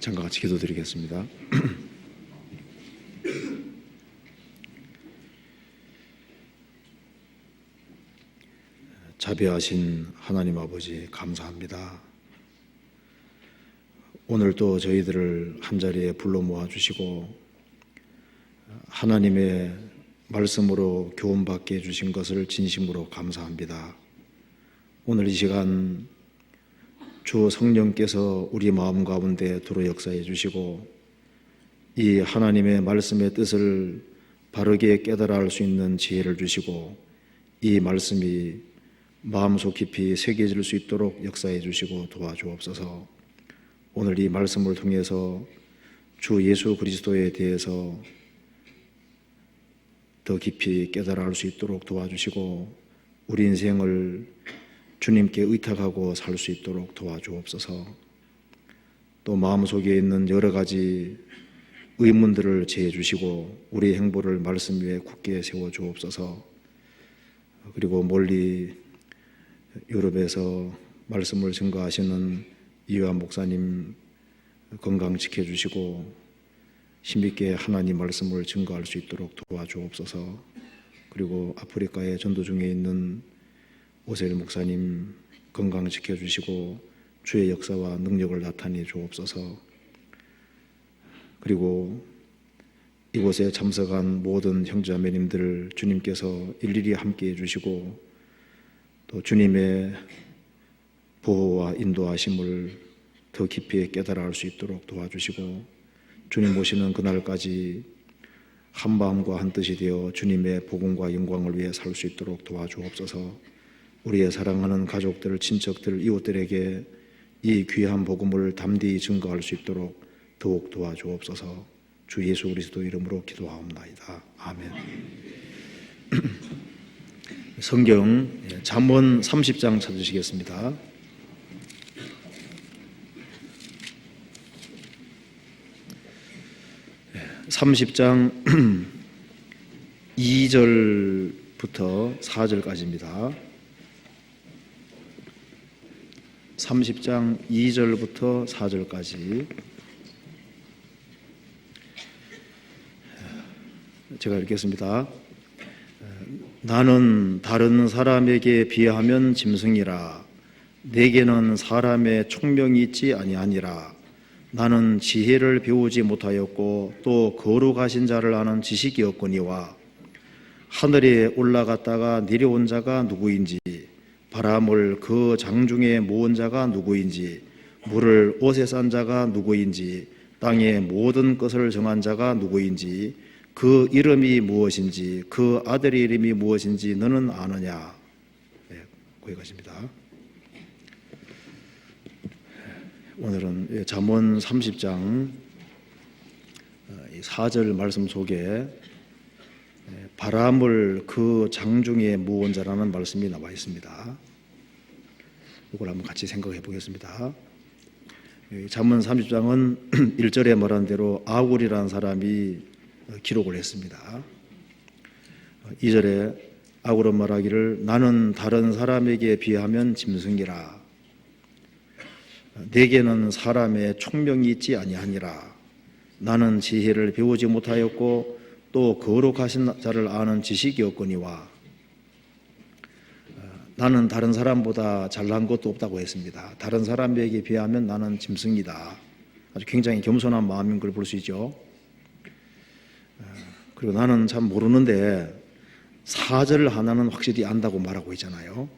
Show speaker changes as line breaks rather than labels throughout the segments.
잠깐 같이 기도드리겠습니다. 자비하신 하나님 아버지 감사합니다. 오늘 또 저희들을 한자리에 불러 모아주시고 하나님의 말씀으로 교훈받게 해주신 것을 진심으로 감사합니다. 오늘 이 시간 주 성령께서 우리 마음 가운데 들어 역사해 주시고 이 하나님의 말씀의 뜻을 바르게 깨달아 알 수 있는 지혜를 주시고 이 말씀이 마음속 깊이 새겨질 수 있도록 역사해 주시고 도와주옵소서. 오늘 이 말씀을 통해서 주 예수 그리스도에 대해서 더 깊이 깨달아 알 수 있도록 도와주시고 우리 인생을 주님께 의탁하고 살 수 있도록 도와주옵소서. 또 마음속에 있는 여러 가지 의문들을 제해 주시고 우리의 행보를 말씀 위에 굳게 세워 주옵소서. 그리고 멀리 유럽에서 말씀을 증거하시는 이요한 목사님 건강 지켜주시고 힘있게 하나님 말씀을 증거할 수 있도록 도와주옵소서. 그리고 아프리카에 전도 중에 있는 오세일 목사님 건강 지켜주시고 주의 역사와 능력을 나타내 주옵소서. 그리고 이곳에 참석한 모든 형제자매님들 주님께서 일일이 함께해 주시고 또 주님의 보호와 인도하심을 더 깊이 깨달아 알 수 있도록 도와주시고 주님 오시는 그날까지 한마음과 한뜻이 되어 주님의 복음과 영광을 위해 살 수 있도록 도와주옵소서. 우리의 사랑하는 가족들, 친척들, 이웃들에게 이 귀한 복음을 담대히 증거할 수 있도록 더욱 도와주옵소서. 주 예수 그리스도 이름으로 기도하옵나이다. 아멘. 성경 잠언 30장 찾으시겠습니다. 네, 30장 2절부터 4절까지입니다. 30장 2절부터 4절까지 제가 읽겠습니다. 나는 다른 사람에게 비하면 짐승이라. 내게는 사람의 총명이 있지 아니하니라. 나는 지혜를 배우지 못하였고 또 거룩하신 자를 아는 지식이 없거니와 하늘에 올라갔다가 내려온 자가 누구인지 바람을 그 장중에 모은 자가 누구인지 물을 옷에 싼 자가 누구인지 땅의 모든 것을 정한 자가 누구인지 그 이름이 무엇인지 그 아들의 이름이 무엇인지 너는 아느냐. 네, 거기까지입니다. 오늘은 잠언 30장 4절 말씀 속에 바람을 그 장중에 모은 자라는 말씀이 나와 있습니다. 이걸 한번 같이 생각해 보겠습니다. 잠언 30장은 1절에 말한 대로 아굴이라는 사람이 기록을 했습니다. 2절에 아굴은 말하기를 나는 다른 사람에게 비하면 짐승이라. 내게는 사람의 총명이 있지 아니하니라. 나는 지혜를 배우지 못하였고 또 거룩하신 자를 아는 지식이 없거니와. 나는 다른 사람보다 잘난 것도 없다고 했습니다. 다른 사람에게 비하면 나는 짐승이다. 아주 굉장히 겸손한 마음인 걸 볼 수 있죠. 그리고 나는 참 모르는데 4절 하나는 확실히 안다고 말하고 있잖아요.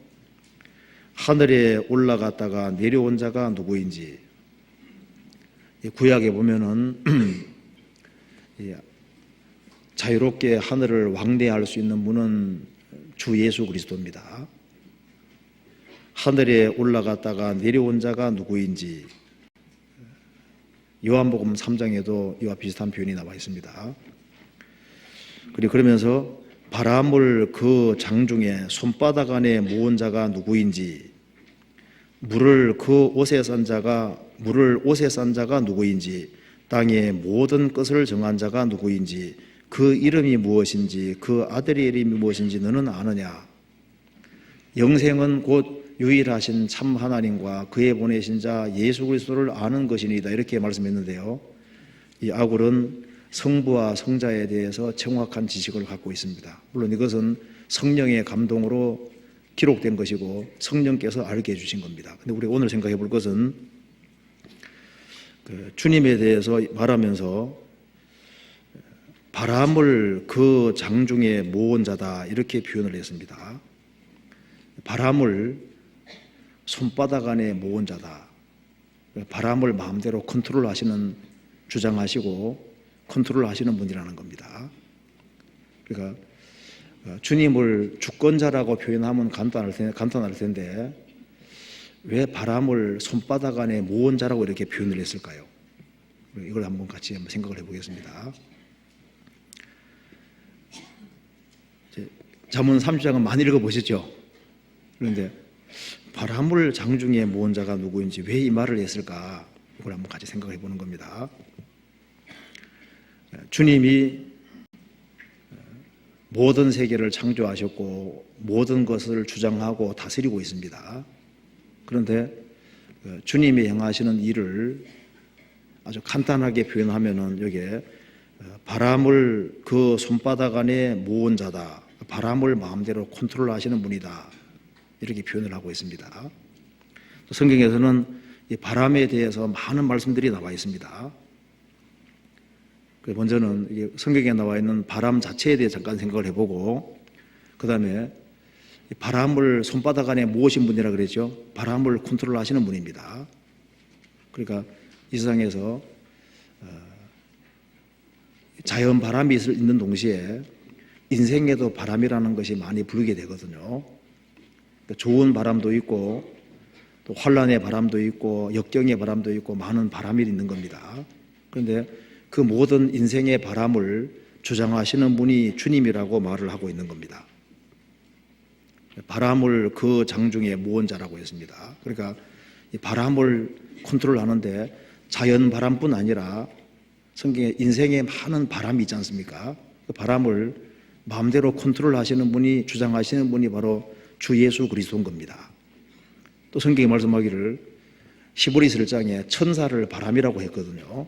하늘에 올라갔다가 내려온 자가 누구인지. 구약에 보면은 자유롭게 하늘을 왕래할 수 있는 분은 주 예수 그리스도입니다. 하늘에 올라갔다가 내려온 자가 누구인지 요한복음 3장에도 이와 비슷한 표현이 나와 있습니다. 그리고 그러면서 바람을 그 장중에 손바닥 안에 모은 자가 누구인지 물을 옷에 싼 자가 누구인지 땅의 모든 것을 정한 자가 누구인지 그 이름이 무엇인지 그 아들의 이름이 무엇인지 너는 아느냐. 영생은 곧 유일하신 참 하나님과 그의 보내신 자 예수 그리스도를 아는 것이니이다, 이렇게 말씀했는데요. 이 아굴은 성부와 성자에 대해서 정확한 지식을 갖고 있습니다. 물론 이것은 성령의 감동으로 기록된 것이고 성령께서 알게 해주신 겁니다. 근데 우리 오늘 생각해 볼 것은 주님에 대해서 말하면서 바람을 그 장중에 모은 자다, 이렇게 표현을 했습니다. 바람을 손바닥 안에 모은 자다. 바람을 마음대로 컨트롤하시는, 주장하시고 컨트롤하시는 분이라는 겁니다. 그러니까 주님을 주권자라고 표현하면 간단할 텐데 왜 바람을 손바닥 안에 모은 자라고 이렇게 표현을 했을까요? 이걸 한번 같이 생각을 해보겠습니다. 잠언 30장은 많이 읽어보셨죠? 그런데 바람을 장중에 모은 자가 누구인지 왜 이 말을 했을까? 이걸 한번 같이 생각해 보는 겁니다. 주님이 모든 세계를 창조하셨고 모든 것을 주장하고 다스리고 있습니다. 그런데 주님이 행하시는 일을 아주 간단하게 표현하면은 여기에 바람을 그 손바닥 안에 모은 자다, 바람을 마음대로 컨트롤하시는 분이다, 이렇게 표현을 하고 있습니다. 성경에서는 이 바람에 대해서 많은 말씀들이 나와 있습니다. 먼저는 성경에 나와 있는 바람 자체에 대해 잠깐 생각을 해보고, 그 다음에 바람을 손바닥 안에 모으신 분이라 그랬죠. 바람을 컨트롤하시는 분입니다. 그러니까 이 세상에서 자연 바람이 있는 동시에 인생에도 바람이라는 것이 많이 불게 되거든요. 좋은 바람도 있고 또 환란의 바람도 있고 역경의 바람도 있고 많은 바람이 있는 겁니다. 그런데 그 모든 인생의 바람을 주장하시는 분이 주님이라고 말을 하고 있는 겁니다. 바람을 그 장중에 모은 자라고 했습니다. 그러니까 이 바람을 컨트롤하는데 자연 바람뿐 아니라 성경에 인생에 많은 바람이 있지 않습니까? 그 바람을 마음대로 컨트롤하시는 분이, 주장하시는 분이 바로 주 예수 그리스도인 겁니다. 또 성경이 말씀하기를 히브리서 1장에 천사를 바람이라고 했거든요.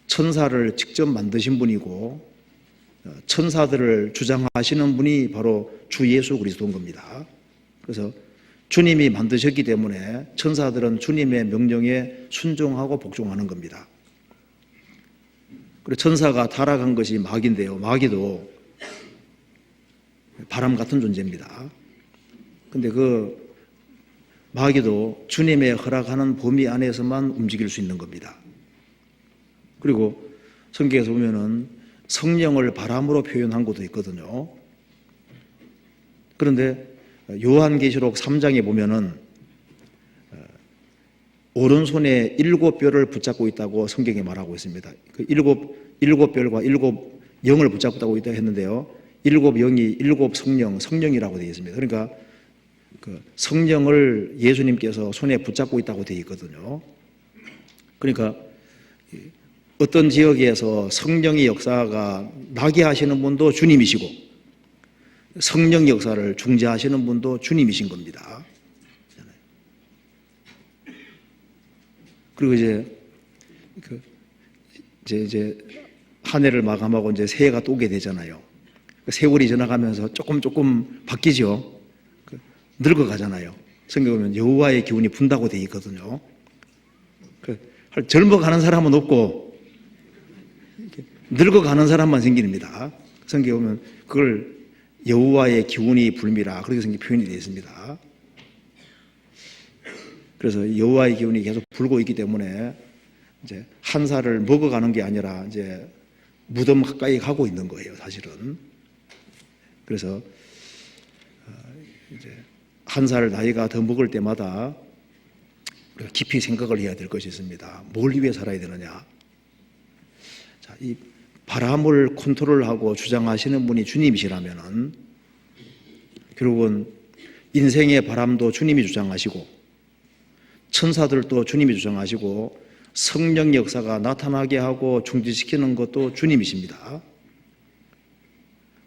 천사를 직접 만드신 분이고 천사들을 주장하시는 분이 바로 주 예수 그리스도인 겁니다. 그래서 주님이 만드셨기 때문에 천사들은 주님의 명령에 순종하고 복종하는 겁니다. 그리고 천사가 타락한 것이 마귀인데요. 마귀도 바람 같은 존재입니다. 근데 그 마귀도 주님의 허락하는 범위 안에서만 움직일 수 있는 겁니다. 그리고 성경에서 보면은 성령을 바람으로 표현한 것도 있거든요. 그런데 요한계시록 3장에 보면은 오른손에 7뼈를 붙잡고 있다고 성경에 말하고 있습니다. 그 7뼈과 7영을 붙잡고 있다고 했는데요. 7영이 7성령, 성령이라고 되어 있습니다. 그러니까 그 성령을 예수님께서 손에 붙잡고 있다고 되어 있거든요. 그러니까 어떤 지역에서 성령의 역사가 나게 하시는 분도 주님이시고 성령 역사를 중재하시는 분도 주님이신 겁니다. 그리고 이제 한 해를 마감하고 이제 새해가 또 오게 되잖아요. 세월이 지나가면서 조금 바뀌죠. 늙어가잖아요. 성경에 보면 여호와의 기운이 분다고 되어 있거든요. 젊어가는 사람은 없고 늙어가는 사람만 생깁니다. 성경에 보면 그걸 여호와의 기운이 불미라, 그렇게 성경 표현이 되어 있습니다. 그래서 여호와의 기운이 계속 불고 있기 때문에 이제 한 살을 먹어가는 게 아니라 이제 무덤 가까이 가고 있는 거예요, 사실은. 그래서 이제 한 살 나이가 더 먹을 때마다 깊이 생각을 해야 될 것이 있습니다. 뭘 위해 살아야 되느냐? 자, 이 바람을 컨트롤하고 주장하시는 분이 주님이시라면은 결국은 인생의 바람도 주님이 주장하시고 천사들도 주님이 주장하시고 성령 역사가 나타나게 하고 중지시키는 것도 주님이십니다.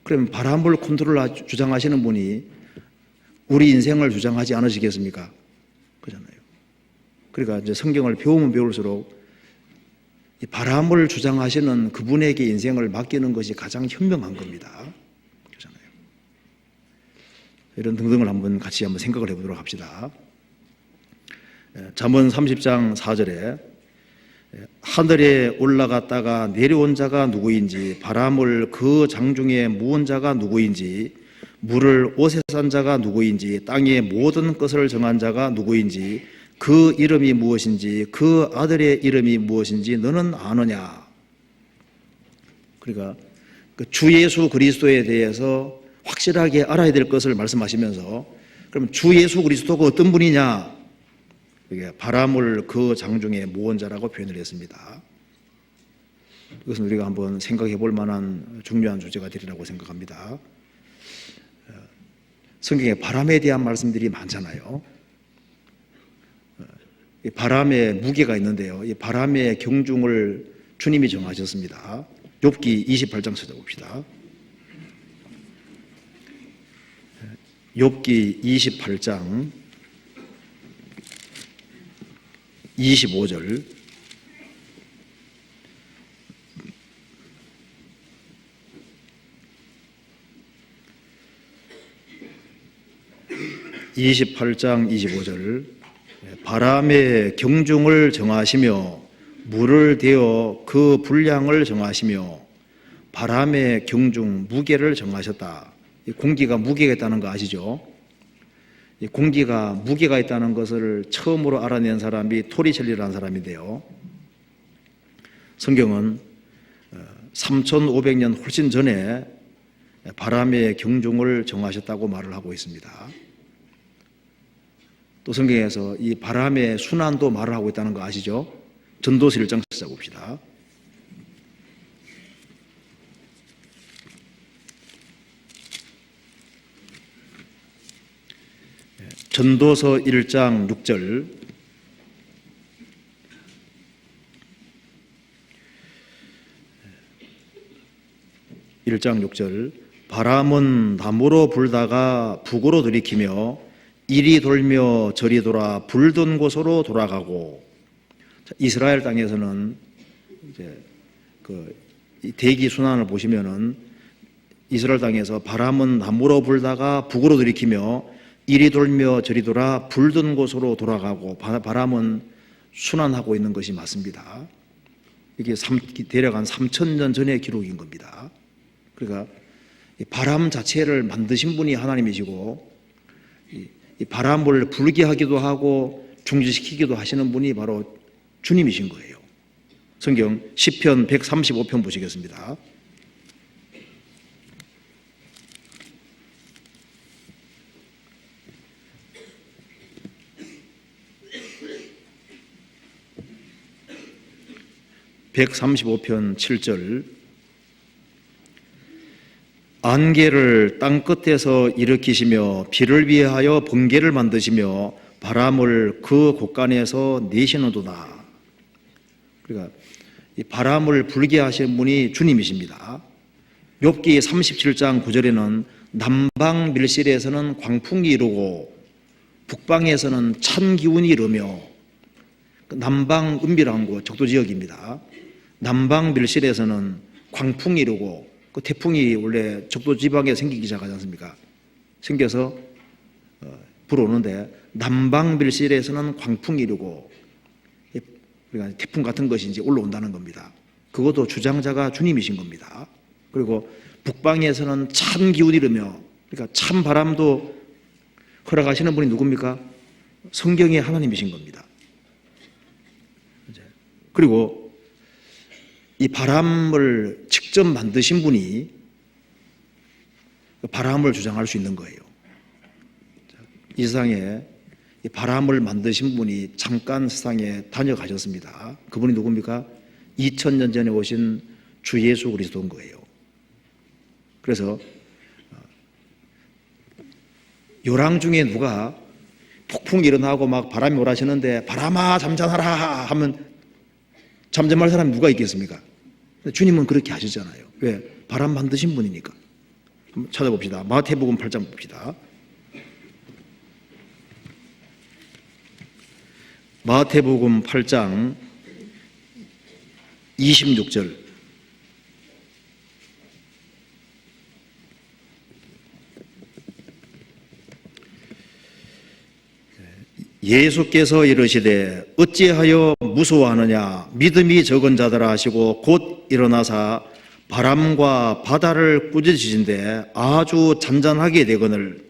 그러면 바람을 주장하시는 분이 우리 인생을 주장하지 않으시겠습니까? 그잖아요. 그러니까 이제 성경을 배우면 배울수록 이 바람을 주장하시는 그분에게 인생을 맡기는 것이 가장 현명한 겁니다. 그잖아요. 이런 등등을 같이 한번 생각을 해보도록 합시다. 잠언 30장 4절에 하늘에 올라갔다가 내려온 자가 누구인지, 바람을 그 장중에 모은 자가 누구인지, 물을 옷에 산 자가 누구인지, 땅의 모든 것을 정한 자가 누구인지, 그 이름이 무엇인지, 그 아들의 이름이 무엇인지 너는 아느냐. 그러니까 주 예수 그리스도에 대해서 확실하게 알아야 될 것을 말씀하시면서, 그럼 주 예수 그리스도가 어떤 분이냐? 이게 바람을 그 장중에 모은 자라고 표현을 했습니다. 이것은 우리가 한번 생각해 볼 만한 중요한 주제가 되리라고 생각합니다. 성경에 바람에 대한 말씀들이 많잖아요. 이 바람에 무게가 있는데요. 이 바람의 경중을 주님이 정하셨습니다. 욥기 28장 찾아봅시다. 욥기 28장 25절. (28장 25절) 바람의 경중을 정하시며 물을 대어 그 분량을 정하시며 바람의 경중 무게를 정하셨다. 공기가 무게가 있다는 거 아시죠? 이 공기가 무게가 있다는 것을 처음으로 알아낸 사람이 토리첼리라는 사람인데요. 성경은 3,500년 훨씬 전에 바람의 경중을 정하셨다고 말을 하고 있습니다. 또 성경에서 이 바람의 순환도 말을 하고 있다는 거 아시죠? 전도서 1장 찾아봅시다. 전도서 1장 6절. 바람은 남으로 불다가 북으로 들이키며 이리 돌며 저리 돌아 불던 곳으로 돌아가고. 이스라엘 땅에서는 이제 이 대기 순환을 보시면은 이스라엘 땅에서 바람은 남으로 불다가 북으로 들이키며 이리 돌며 저리 돌아 불던 곳으로 돌아가고, 바람은 순환하고 있는 것이 맞습니다. 이게 대략 한 3,000년 전의 기록인 겁니다. 그러니까 이 바람 자체를 만드신 분이 하나님이시고, 이 바람을 불게 하기도 하고 중지시키기도 하시는 분이 바로 주님이신 거예요. 성경 시편 135편 보시겠습니다. (135편) 7절. 안개를 땅 끝에서 일으키시며 비를 위하여 번개를 만드시며 바람을 그 곳간에서 내시는도다. 그러니까 이 바람을 불게 하시는 분이 주님이십니다. 욥기 37장 9절에는 남방 밀실에서는 광풍이 이르고 북방에서는 찬 기운이 이르며, 남방 은밀한 곳 적도 지역입니다. 남방 밀실에서는 광풍이 이르고, 그 태풍이 원래 적도 지방에 생기기 시작하지 않습니까? 생겨서 불어오는데 남방 밀실에서는 광풍이 이르고, 그러니까 태풍 같은 것이 이제 올라온다는 겁니다. 그것도 주장자가 주님이신 겁니다. 그리고 북방에서는 찬 기운이 이르며, 그러니까 찬 바람도 허락하시는 분이 누굽니까? 성경의 하나님이신 겁니다. 그리고 이 바람을 직접 만드신 분이 바람을 주장할 수 있는 거예요. 이 세상에 이 바람을 만드신 분이 잠깐 세상에 다녀가셨습니다. 그분이 누굽니까? 2000년 전에 오신 주 예수 그리스도인 거예요. 그래서 요랑 중에 누가 폭풍이 일어나고 막 바람이 오라시는데 바람아 잠잠하라 하면 잠잠할 사람이 누가 있겠습니까? 주님은 그렇게 하시잖아요. 왜? 바람 만드신 분이니까. 한번 찾아봅시다. 마태복음 8장 봅시다. 마태복음 8장 26절. 예수께서 이르시되 어찌하여 무서워하느냐, 믿음이 적은 자들아 하시고 곧 일어나사 바람과 바다를 꾸짖으신데 아주 잔잔하게 되거늘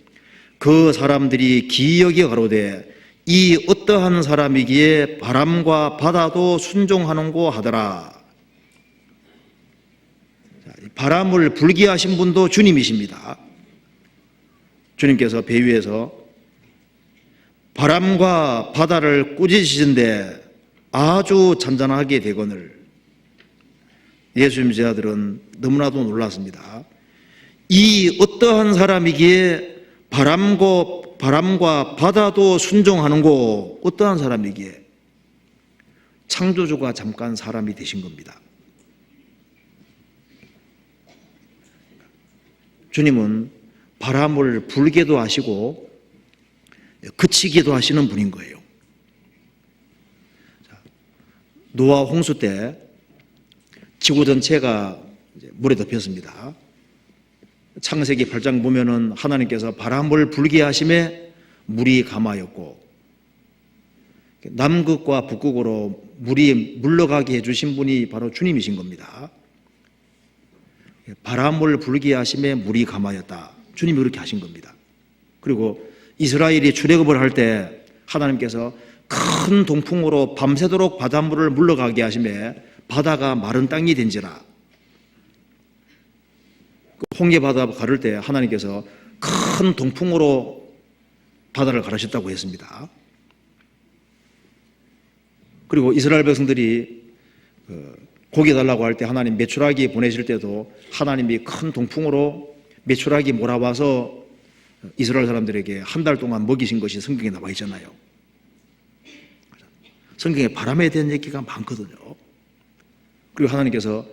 그 사람들이 기이하게 가로되 이 어떠한 사람이기에 바람과 바다도 순종하는고 하더라. 바람을 불게 하신 분도 주님이십니다. 주님께서 배 위에서 바람과 바다를 꾸짖으시는데 아주 잔잔하게 되거늘 예수님 제자들은 너무나도 놀랐습니다. 이 어떠한 사람이기에 바람과 바다도 순종하는고, 어떠한 사람이기에? 창조주가 잠깐 사람이 되신 겁니다. 주님은 바람을 불게도 하시고 그치게도 하시는 분인 거예요. 노아 홍수 때 지구 전체가 물에 덮였습니다. 창세기 8장 보면은 하나님께서 바람을 불게 하심에 물이 감하였고, 남극과 북극으로 물이 물러가게 해주신 분이 바로 주님이신 겁니다. 바람을 불게 하심에 물이 감하였다. 주님이 그렇게 하신 겁니다. 그리고 이스라엘이 출애굽을 할 때 하나님께서 큰 동풍으로 밤새도록 바닷물을 물러가게 하심에 바다가 마른 땅이 된지라. 홍해 바다 가를 때 하나님께서 큰 동풍으로 바다를 가르셨다고 했습니다. 그리고 이스라엘 백성들이 고기 달라고 할 때 하나님 메추라기 보내실 때도 하나님이 큰 동풍으로 메추라기 몰아와서 이스라엘 사람들에게 한 달 동안 먹이신 것이 성경에 나와 있잖아요. 성경에 바람에 대한 얘기가 많거든요. 그리고 하나님께서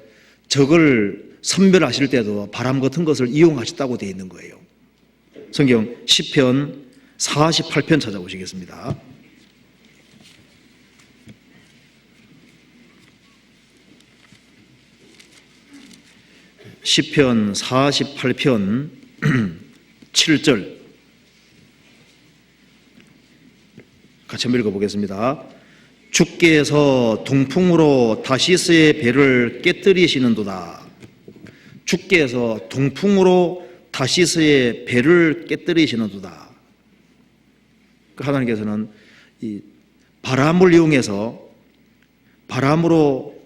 적을 선별하실 때도 바람 같은 것을 이용하셨다고 되어 있는 거예요. 성경 시편 48편 찾아보시겠습니다. 시편 48편 7절 같이 한번 읽어보겠습니다. 주께서 동풍으로 다시스의 배를 깨뜨리시는도다. 주께서 동풍으로 다시스의 배를 깨뜨리시는도다. 하나님께서는 이 바람을 이용해서 바람으로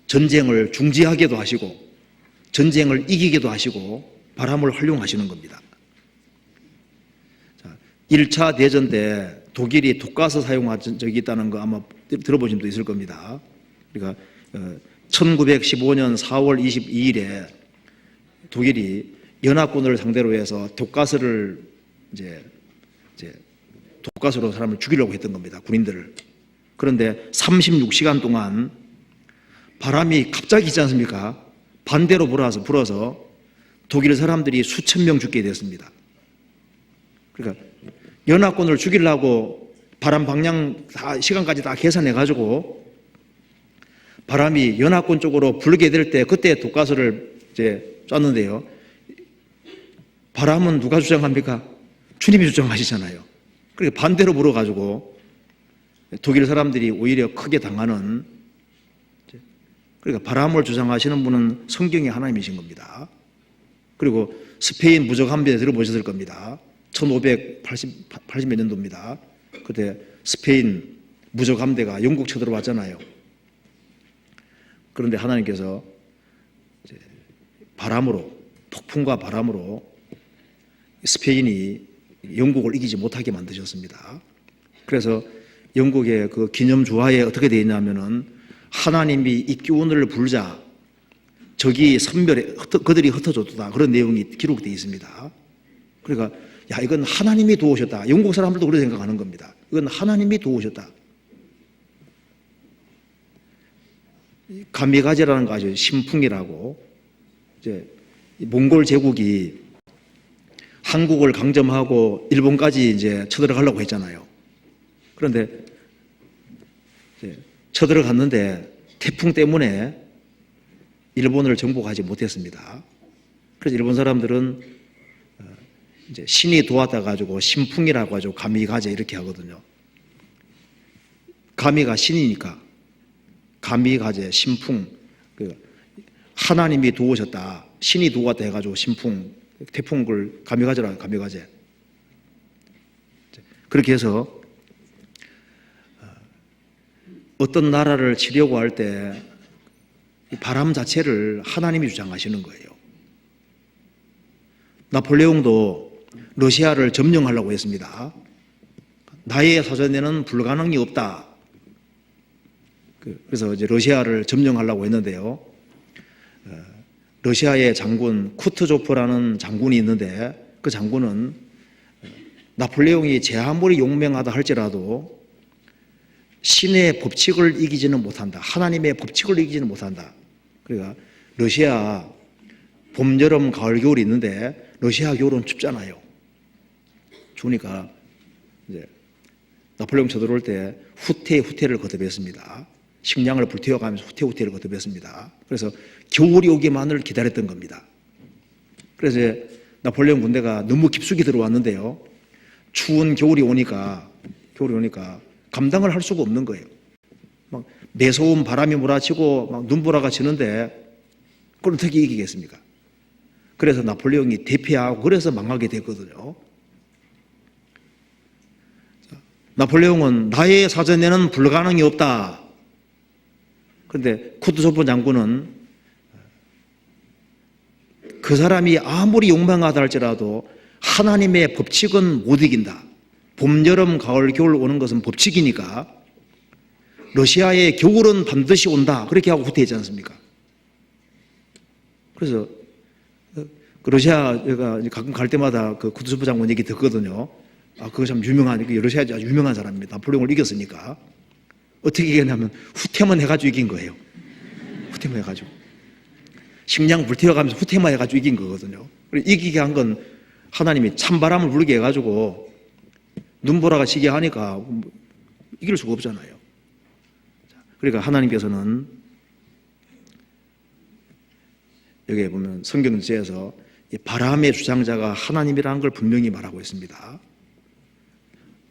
전쟁을 중지하게도 하시고 전쟁을 이기게도 하시고 바람을 활용하시는 겁니다. 1차 대전 때 독일이 독가스 사용한 적이 있다는 거 아마 들어보신 분도 있을 겁니다. 그러니까 1915년 4월 22일에 독일이 연합군을 상대로 해서 독가스를 독가스로 사람을 죽이려고 했던 겁니다. 군인들을. 그런데 36시간 동안 바람이 갑자기 있지 않습니까? 반대로 불어서 독일 사람들이 수천 명 죽게 됐습니다. 그러니까 연합군을 죽이려고 바람 방향 다 시간까지 다 계산해 가지고 바람이 연합군 쪽으로 불게 될 때 그때 독가스를 쐈는데요. 바람은 누가 주장합니까? 주님이 주장하시잖아요. 그러니까 반대로 불어 가지고 독일 사람들이 오히려 크게 당하는, 그러니까 바람을 주장하시는 분은 성경의 하나님이신 겁니다. 그리고 스페인 무적 함대 들어보셨을 겁니다. 1580 몇 년도입니다. 그때 스페인 무적 함대가 영국 쳐들어왔잖아요. 그런데 하나님께서 바람으로, 폭풍과 바람으로 스페인이 영국을 이기지 못하게 만드셨습니다. 그래서 영국의 그 기념 주화에 어떻게 되어 있냐면은 하나님이 이 기운을 불자 적이 선별해 그들이 흩어졌다, 그런 내용이 기록되어 있습니다. 그러니까 야, 이건 하나님이 도우셨다. 영국 사람들도 그렇게 생각하는 겁니다. 이건 하나님이 도우셨다. 가미가제라는 거 아주 신풍이라고, 이제 몽골 제국이 한국을 강점하고 일본까지 이제 쳐들어가려고 했잖아요. 그런데 이제 쳐들어갔는데 태풍 때문에 일본을 정복하지 못했습니다. 그래서 일본 사람들은 이제 신이 도왔다 가지고 신풍이라고 가지고 가미가제 이렇게 하거든요. 가미가 신이니까 가미가제, 신풍, 하나님이 도우셨다, 신이 도왔다 해가지고 신풍, 태풍을 가미가제라고 해요. 가미가제. 그렇게 해서 어떤 나라를 치려고 할 때 바람 자체를 하나님이 주장하시는 거예요. 나폴레옹도 러시아를 점령하려고 했습니다. 나의 사전에는 불가능이 없다. 그래서 이제 러시아를 점령하려고 했는데요. 러시아의 장군 쿠트조프라는 장군이 있는데 그 장군은 나폴레옹이 제 아무리 용맹하다 할지라도 신의 법칙을 이기지는 못한다. 하나님의 법칙을 이기지는 못한다. 그러니까 러시아 봄, 여름, 가을, 겨울이 있는데 러시아 겨울은 춥잖아요. 추우니까 이제 나폴레옹 쳐들어올 때 후퇴를 거듭했습니다. 식량을 불태워가면서 후퇴를 거듭했습니다. 그래서 겨울이 오기만을 기다렸던 겁니다. 그래서 이제 나폴레옹 군대가 너무 깊숙이 들어왔는데요. 추운 겨울이 오니까 감당을 할 수가 없는 거예요. 막 매서운 바람이 몰아치고 막 눈보라가 치는데 그걸 어떻게 이기겠습니까? 그래서 나폴레옹이 대피하고 그래서 망하게 됐거든요. 나폴레옹은 나의 사전에는 불가능이 없다. 그런데 쿠트조프 장군은 그 사람이 아무리 용맹하다 할지라도 하나님의 법칙은 못 이긴다. 봄, 여름, 가을, 겨울 오는 것은 법칙이니까 러시아의 겨울은 반드시 온다. 그렇게 하고 후퇴했지 않습니까? 그래서 러시아 제가 가끔 갈 때마다 그 쿠트조프 장군 얘기 듣거든요. 그거 참 유명한, 러시아 아주 유명한 사람입니다. 나폴레옹을 이겼으니까. 어떻게 이겼냐면 후퇴만 해가지고 이긴 거예요. 후퇴만 해가지고. 식량 불태워가면서 후퇴만 해가지고 이긴 거거든요. 이기게 한 건 하나님이 찬바람을 불게 해가지고 눈보라가 치게 하니까 이길 수가 없잖아요. 그러니까 하나님께서는 여기에 보면 성경지에서 바람의 주장자가 하나님이라는 걸 분명히 말하고 있습니다.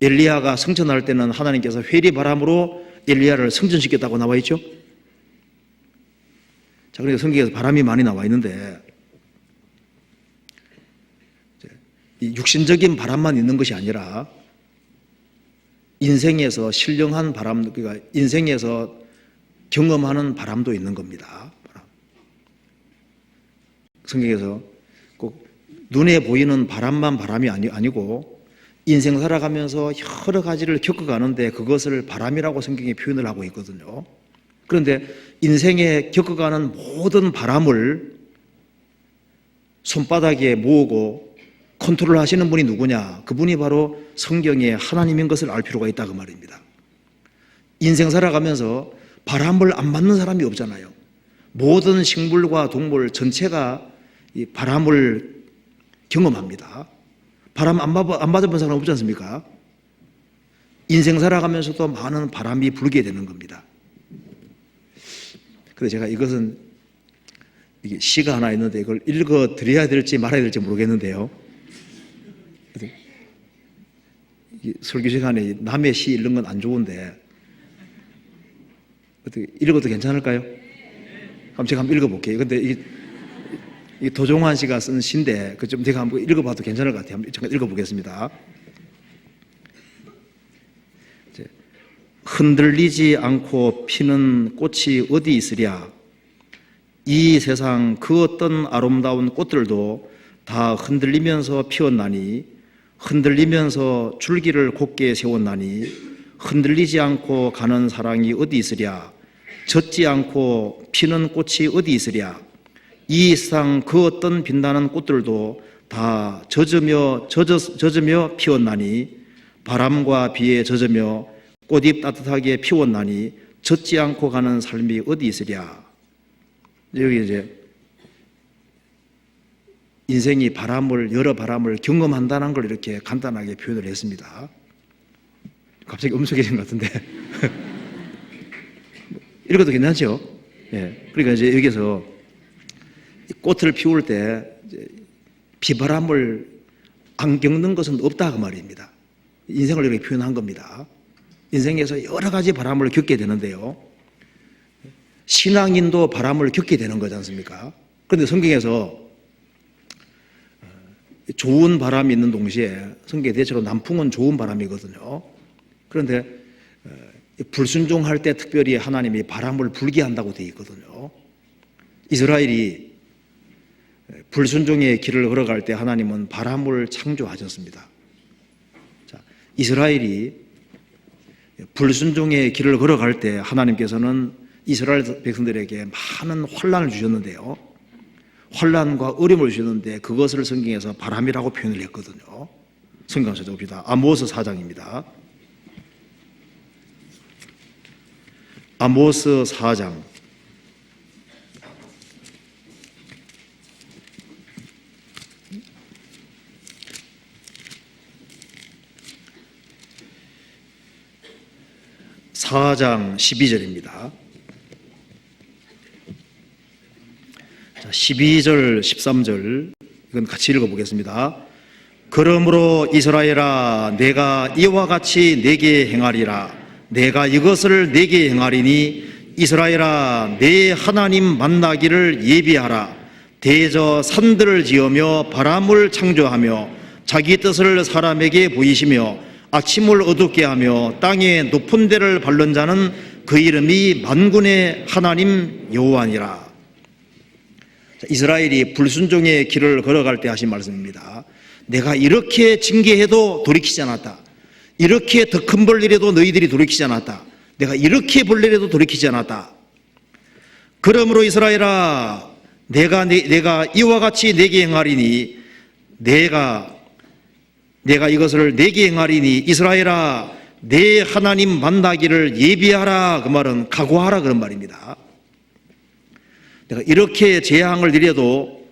엘리야가 승천할 때는 하나님께서 회리 바람으로 엘리야를 승천시켰다고 나와 있죠. 자, 그러니까 성경에서 바람이 많이 나와 있는데 이 육신적인 바람만 있는 것이 아니라 인생에서 신령한 바람, 그러니까 인생에서 경험하는 바람도 있는 겁니다. 성경에서 꼭 눈에 보이는 바람만 바람이 아니고 인생 살아가면서 여러 가지를 겪어가는데 그것을 바람이라고 성경이 표현을 하고 있거든요. 그런데 인생에 겪어가는 모든 바람을 손바닥에 모으고 컨트롤 하시는 분이 누구냐? 그분이 바로 성경의 하나님인 것을 알 필요가 있다 그 말입니다. 인생 살아가면서 바람을 안 맞는 사람이 없잖아요. 모든 식물과 동물 전체가 이 바람을 경험합니다. 바람 안 맞아본 사람 없지 않습니까? 인생 살아가면서도 많은 바람이 불게 되는 겁니다. 그래서 제가 이것은 이게 시가 하나 있는데 이걸 읽어 드려야 될지 말아야 될지 모르겠는데요. 설교 시간에 남의 시 읽는 건 안 좋은데 어떻게 읽어도 괜찮을까요? 그럼 제가 한번 읽어볼게요. 근데 이 도종환 씨가 쓴 시인데 그 좀 제가 한번 읽어봐도 괜찮을 것 같아요. 한번 잠깐 읽어보겠습니다. 흔들리지 않고 피는 꽃이 어디 있으랴? 이 세상 그 어떤 아름다운 꽃들도 다 흔들리면서 피었나니 흔들리면서 줄기를 곧게 세웠나니 흔들리지 않고 가는 사랑이 어디 있으랴? 젖지 않고 피는 꽃이 어디 있으랴? 이 세상 그 어떤 빛나는 꽃들도 다 젖으며 피었나니 바람과 비에 젖으며 꽃잎 따뜻하게 피웠나니 젖지 않고 가는 삶이 어디 있으랴? 여기 이제 인생이 여러 바람을 경험한다는 걸 이렇게 간단하게 표현을 했습니다. 갑자기 음속해진 것 같은데. 읽어도 괜찮죠? 예. 그러니까 이제 여기서 꽃을 피울 때 비바람을 안 겪는 것은 없다 그 말입니다. 인생을 이렇게 표현한 겁니다. 인생에서 여러 가지 바람을 겪게 되는데요. 신앙인도 바람을 겪게 되는 거지 않습니까? 그런데 성경에서 좋은 바람이 있는 동시에 성경에 대체로 남풍은 좋은 바람이거든요. 그런데 불순종할 때 특별히 하나님이 바람을 불게 한다고 되어 있거든요. 이스라엘이 불순종의 길을 걸어갈 때 하나님은 바람을 창조하셨습니다. 자, 이스라엘이 불순종의 길을 걸어갈 때 하나님께서는 이스라엘 백성들에게 많은 환난을 주셨는데요. 환난과 어려움을 주셨는데 그것을 성경에서 바람이라고 표현을 했거든요. 성경 찾아봅시다. 아모스 4장입니다. 아모스 4장 4장 12절입니다. 12절, 13절 이건 같이 읽어보겠습니다. 그러므로 이스라엘아 내가 이와 같이 내게 행하리라. 내가 이것을 내게 행하리니 이스라엘아 내 하나님 만나기를 예비하라. 대저 산들을 지으며 바람을 창조하며 자기 뜻을 사람에게 보이시며 아침을 어둡게 하며 땅에 높은 데를 밟는 자는 그 이름이 만군의 하나님 여호와니라. 이스라엘이 불순종의 길을 걸어갈 때 하신 말씀입니다. 내가 이렇게 징계해도 돌이키지 않았다. 이렇게 더 큰 벌일에도 너희들이 돌이키지 않았다. 내가 이렇게 벌일에도 돌이키지 않았다. 그러므로 이스라엘아 내가 이와 같이 내게 행하리니 내가 이것을 내게 행하리니 이스라엘아 내 하나님 만나기를 예비하라. 그 말은 각오하라 그런 말입니다. 내가 이렇게 재앙을 내려도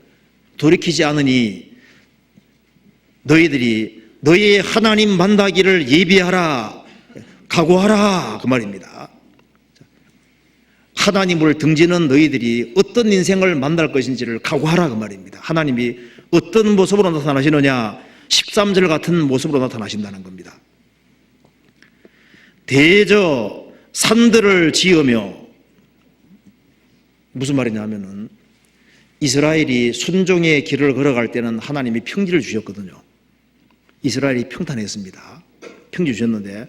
돌이키지 않으니 너희들이 너희의 하나님 만나기를 예비하라. 각오하라 그 말입니다. 하나님을 등지는 너희들이 어떤 인생을 만날 것인지를 각오하라 그 말입니다. 하나님이 어떤 모습으로 나타나시느냐 13절 같은 모습으로 나타나신다는 겁니다. 대저 산들을 지으며 무슨 말이냐면은 이스라엘이 순종의 길을 걸어갈 때는 하나님이 평지를 주셨거든요. 이스라엘이 평탄했습니다. 평지 주셨는데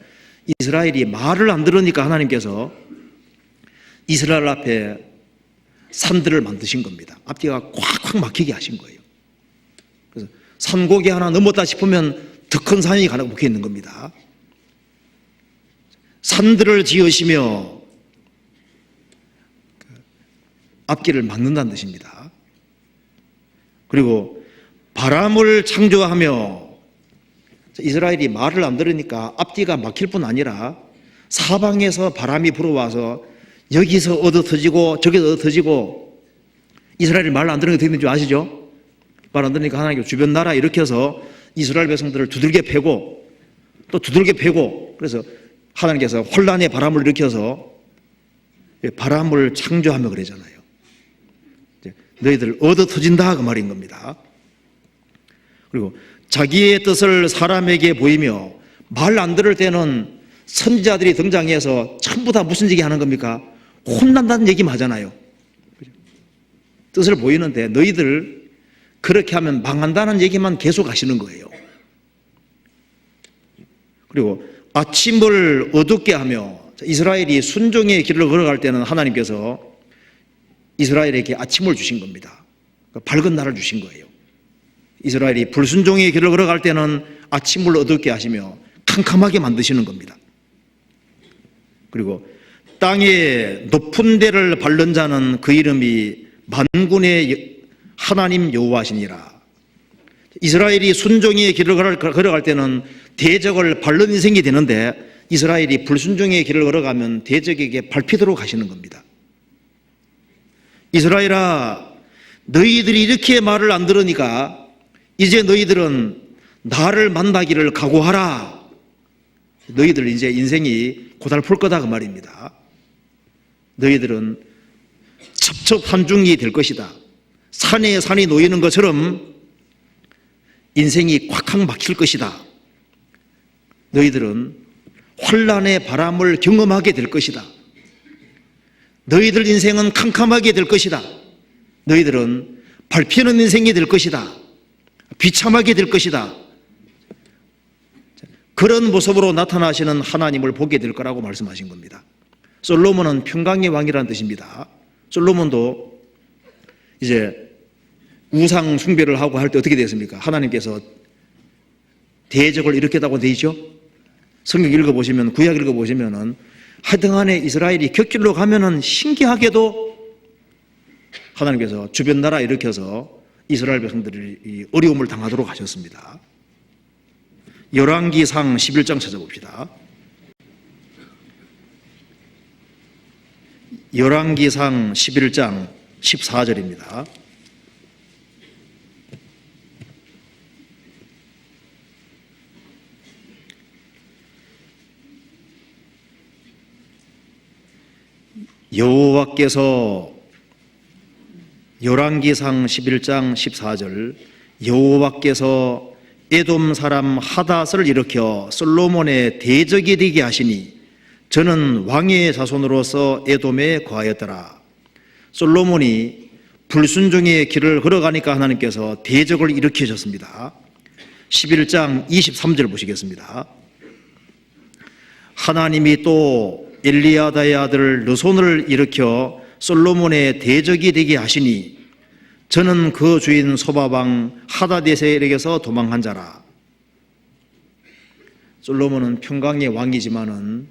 이스라엘이 말을 안 들으니까 하나님께서 이스라엘 앞에 산들을 만드신 겁니다. 앞뒤가 꽉꽉 막히게 하신 거예요. 그래서 산고개 하나 넘었다 싶으면 더 큰 산이 가득 묶여 있는 겁니다. 산들을 지으시며 앞길을 막는다는 뜻입니다. 그리고 바람을 창조하며 이스라엘이 말을 안 들으니까 앞뒤가 막힐 뿐 아니라 사방에서 바람이 불어와서 여기서 얻어 터지고 저기서 얻어 터지고 이스라엘이 말을 안 들으니까 어떻게 되는 줄 아시죠? 말 안 들으니까 하나님께 주변 나라 일으켜서 이스라엘 백성들을 두들겨 패고 또 두들겨 패고 그래서 하나님께서 혼란의 바람을 일으켜서 바람을 창조하며 그러잖아요. 너희들 얻어 터진다 그 말인 겁니다. 그리고 자기의 뜻을 사람에게 보이며 말 안 들을 때는 선지자들이 등장해서 전부 다 무슨 얘기 하는 겁니까? 혼난다는 얘기만 하잖아요. 뜻을 보이는데 너희들 그렇게 하면 망한다는 얘기만 계속 하시는 거예요. 그리고 아침을 어둡게 하며 이스라엘이 순종의 길을 걸어갈 때는 하나님께서 이스라엘에게 아침을 주신 겁니다. 밝은 날을 주신 거예요. 이스라엘이 불순종의 길을 걸어갈 때는 아침을 어둡게 하시며 캄캄하게 만드시는 겁니다. 그리고 땅에 높은 데를 밟는 자는 그 이름이 만군의 하나님 여호와시니라. 이스라엘이 순종의 길을 걸어갈 때는 대적을 밟는 인생이 되는데 이스라엘이 불순종의 길을 걸어가면 대적에게 밟히도록 하시는 겁니다. 이스라엘아 너희들이 이렇게 말을 안 들으니까 이제 너희들은 나를 만나기를 각오하라. 너희들 이제 인생이 고달플 거다 그 말입니다. 너희들은 첩첩산중이 될 것이다. 산에 산이 놓이는 것처럼 인생이 꽉꽉 막힐 것이다. 너희들은 환란의 바람을 경험하게 될 것이다. 너희들 인생은 캄캄하게 될 것이다. 너희들은 밟히는 인생이 될 것이다. 비참하게 될 것이다. 그런 모습으로 나타나시는 하나님을 보게 될 거라고 말씀하신 겁니다. 솔로몬은 평강의 왕이라는 뜻입니다. 솔로몬도 이제 우상 숭배를 하고 할 때 어떻게 됐습니까? 하나님께서 대적을 일으켰다고 되어 있죠. 성경 읽어보시면, 구약 읽어보시면은 하등간에 이스라엘이 격길로 가면은 신기하게도 하나님께서 주변 나라 일으켜서 이스라엘 백성들이 어려움을 당하도록 하셨습니다. 열왕기상 11장 찾아봅시다. 열왕기상 11장 14절입니다. 여호와께서 열왕기상 11장 14절 여호와께서 에돔 사람 하닷을 일으켜 솔로몬의 대적이 되게 하시니 저는 왕의 자손으로서 에돔에 거하였더라. 솔로몬이 불순종의 길을 걸어가니까 하나님께서 대적을 일으키셨습니다. 11장 23절 보시겠습니다. 하나님이 또 엘리야다의 아들 르손을 일으켜 솔로몬의 대적이 되게 하시니 저는 그 주인 소바방 하다데셀에게서 도망한 자라. 솔로몬은 평강의 왕이지만은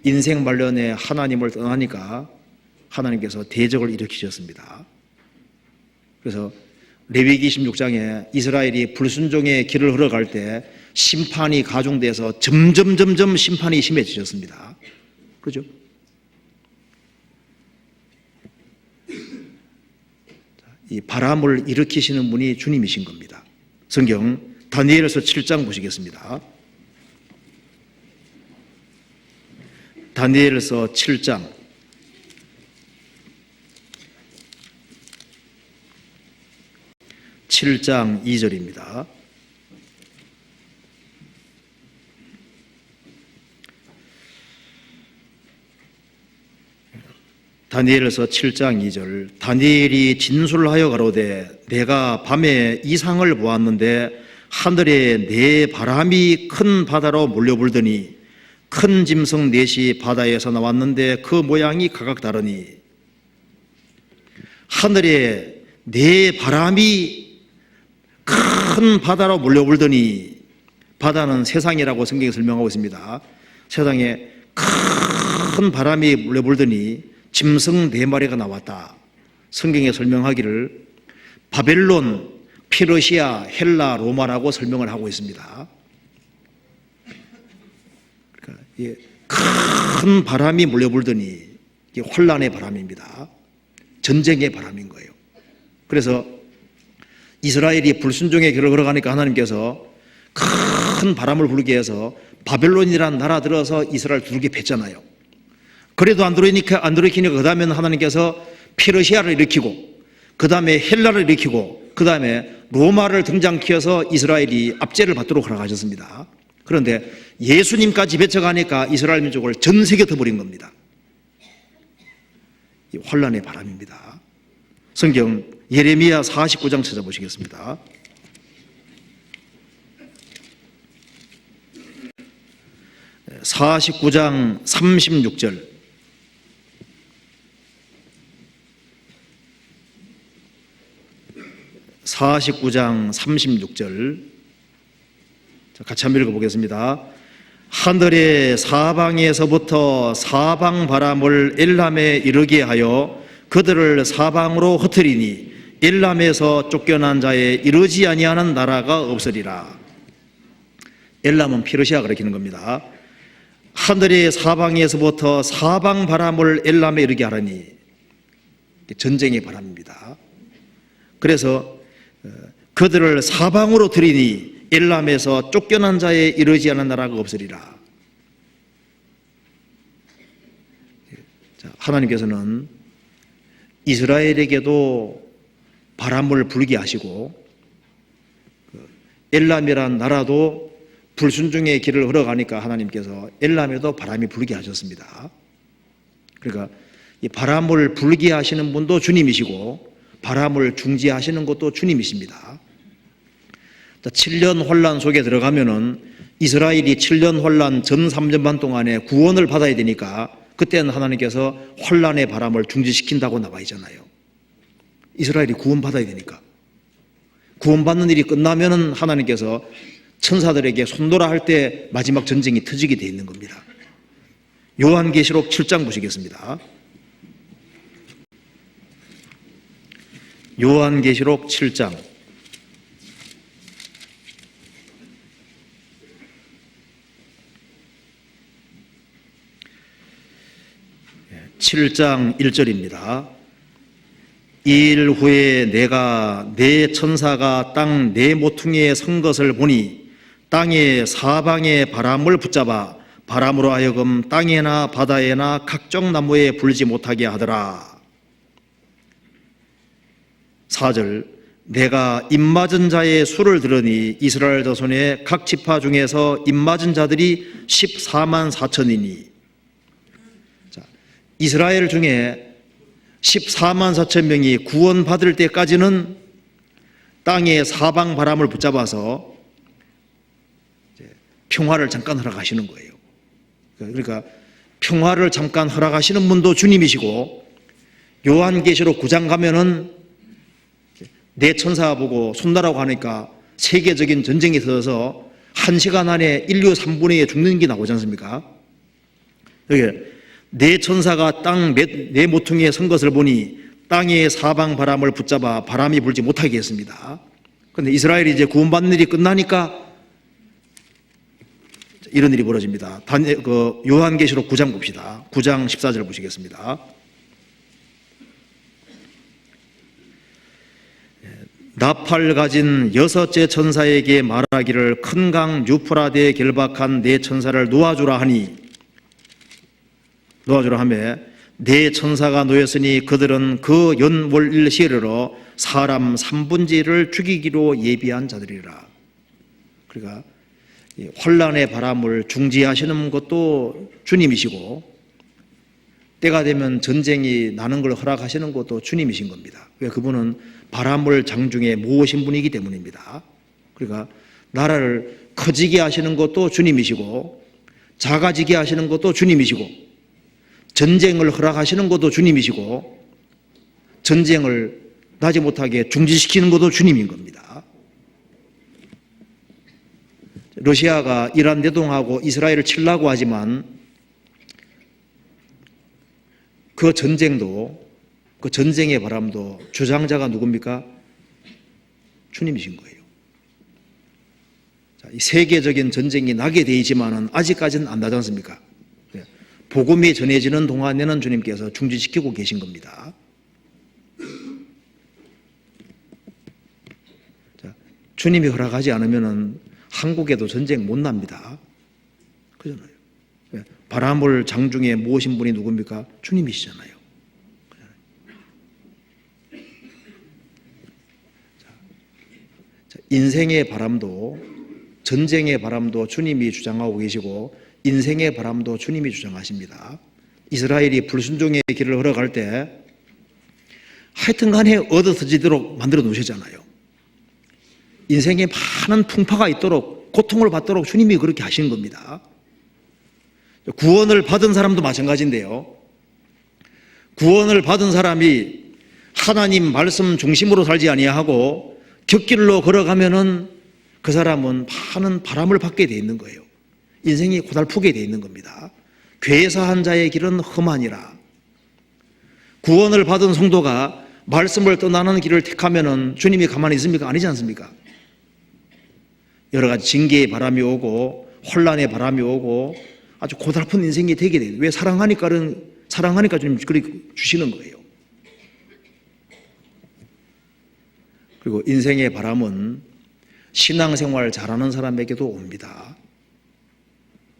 인생 말년에 하나님을 떠나니까 하나님께서 대적을 일으키셨습니다. 그래서 레위기 26장에 이스라엘이 불순종의 길을 걸어갈 때 심판이 가중돼서 점점 심판이 심해지셨습니다. 그렇죠? 이 바람을 일으키시는 분이 주님이신 겁니다. 성경 다니엘서 7장 보시겠습니다. 다니엘서 7장 2절입니다. 다니엘서 7장 2절 다니엘이 진술하여 가로되 내가 밤에 이상을 보았는데 하늘에 네 바람이 큰 바다로 몰려불더니 큰 짐승 넷이 바다에서 나왔는데 그 모양이 각각 다르니 하늘에 네 바람이 큰 바다로 몰려불더니 바다는 세상이라고 성경이 설명하고 있습니다. 세상에 큰 바람이 몰려불더니 짐승 네 마리가 나왔다. 성경에 설명하기를 바벨론, 페르시아, 헬라, 로마라고 설명을 하고 있습니다. 그러니까 큰 바람이 몰려불더니 이게 환란의 바람입니다. 전쟁의 바람인 거예요. 그래서 이스라엘이 불순종의 길을 걸어가니까 하나님께서 큰 바람을 불게 해서 바벨론이라는 나라 들어서 이스라엘 두들겨 팼잖아요. 그래도 안 들어오니까 그 다음에는 하나님께서 페르시아를 일으키고 그 다음에 헬라를 일으키고 그 다음에 로마를 등장시켜서 이스라엘이 압제를 받도록 허락하셨습니다. 그런데 예수님까지 배쳐가니까 이스라엘 민족을 전 세계 덮어버린 겁니다. 이 환란의 바람입니다. 성경 예레미야 49장 찾아보시겠습니다. 네, 49장 36절 49장 36절 같이 한번 읽어보겠습니다. 하늘의 사방에서부터 사방 바람을 엘람에 이르게 하여 그들을 사방으로 흩으리니 엘람에서 쫓겨난 자에 이르지 아니하는 나라가 없으리라. 엘람은 페르시아가 가리키는 겁니다. 하늘의 사방에서부터 사방 바람을 엘람에 이르게 하라니 전쟁의 바람입니다. 그래서 그들을 사방으로 들이니 엘람에서 쫓겨난 자에 이르지 않은 나라가 없으리라. 하나님께서는 이스라엘에게도 바람을 불게 하시고 엘람이란 나라도 불순종의 길을 걸어가니까 하나님께서 엘람에도 바람이 불게 하셨습니다. 그러니까 이 바람을 불게 하시는 분도 주님이시고 바람을 중지하시는 것도 주님이십니다. 7년 환란 속에 들어가면은 이스라엘이 7년 환란 전 3년 반 동안에 구원을 받아야 되니까 그때는 하나님께서 환란의 바람을 중지시킨다고 나와 있잖아요. 이스라엘이 구원받아야 되니까. 구원받는 일이 끝나면은 하나님께서 천사들에게 손도라 할 때 마지막 전쟁이 터지게 되어 있는 겁니다. 요한계시록 7장 보시겠습니다. 요한계시록 7장 7장 1절입니다. 이일 후에 내가 네 천사가 땅 네 모퉁이에 선 것을 보니 땅의 사방에 바람을 붙잡아 바람으로 하여금 땅에나 바다에나 각종 나무에 불지 못하게 하더라. 4절 내가 입맞은 자의 수를 들으니 이스라엘 자손의 각 지파 중에서 입맞은 자들이 14만 4천이니 이스라엘 중에 14만 4천 명이 구원받을 때까지는 땅의 사방 바람을 붙잡아서 평화를 잠깐 허락하시는 거예요. 그러니까 평화를 잠깐 허락하시는 분도 주님이시고 요한계시록 9장 가면은 네 천사 보고 손나라고 하니까 세계적인 전쟁이 터져서 1시간 안에 인류 3분의 2 죽는 게 나오지 않습니까? 여기 네 천사가 땅 네 모퉁이에 선 것을 보니 땅의 사방 바람을 붙잡아 바람이 불지 못하게 했습니다. 그런데 이스라엘이 이제 구원받는 일이 끝나니까 이런 일이 벌어집니다. 요한계시록 9장 봅시다. 9장 14절 보시겠습니다. 나팔 가진 여섯째 천사에게 말하기를 큰 강 유프라데에 결박한 네 천사를 놓아주라 하며 네 천사가 놓였으니 그들은 그 연월일시로 사람 3분지를 죽이기로 예비한 자들이라. 그러니까 환란의 바람을 중지하시는 것도 주님이시고 때가 되면 전쟁이 나는 걸 허락하시는 것도 주님이신 겁니다. 그분은 바람을 장중에 모으신 분이기 때문입니다. 그러니까 나라를 커지게 하시는 것도 주님이시고 작아지게 하시는 것도 주님이시고 전쟁을 허락하시는 것도 주님이시고 전쟁을 나지 못하게 중지시키는 것도 주님인 겁니다. 러시아가 이란 내동하고 이스라엘을 치려고 하지만 그 전쟁도 그 전쟁의 바람도 주장자가 누굽니까? 주님이신 거예요. 이 세계적인 전쟁이 나게 돼 있지만은 아직까지는 안 나지 않습니까? 복음이 전해지는 동안에는 주님께서 중지시키고 계신 겁니다. 주님이 허락하지 않으면은 한국에도 전쟁 못 납니다. 그잖아요. 바람을 장중에 모으신 분이 누굽니까? 주님이시잖아요. 인생의 바람도 전쟁의 바람도 주님이 주장하고 계시고 인생의 바람도 주님이 주장하십니다. 이스라엘이 불순종의 길을 걸어갈 때 하여튼 간에 얻어서지도록 만들어 놓으셨잖아요. 인생에 많은 풍파가 있도록 고통을 받도록 주님이 그렇게 하시는 겁니다. 구원을 받은 사람도 마찬가지인데요. 구원을 받은 사람이 하나님 말씀 중심으로 살지 아니하고 곁길로 걸어가면은 그 사람은 많은 바람을 받게 돼 있는 거예요. 인생이 고달프게 돼 있는 겁니다. 괴사한 자의 길은 험하니라. 구원을 받은 성도가 말씀을 떠나는 길을 택하면은 주님이 가만히 있습니까? 아니지 않습니까? 여러 가지 징계의 바람이 오고 혼란의 바람이 오고 아주 고달픈 인생이 되게 돼요. 왜? 사랑하니까 주님 그렇게 주시는 거예요. 그리고 인생의 바람은 신앙생활 잘하는 사람에게도 옵니다.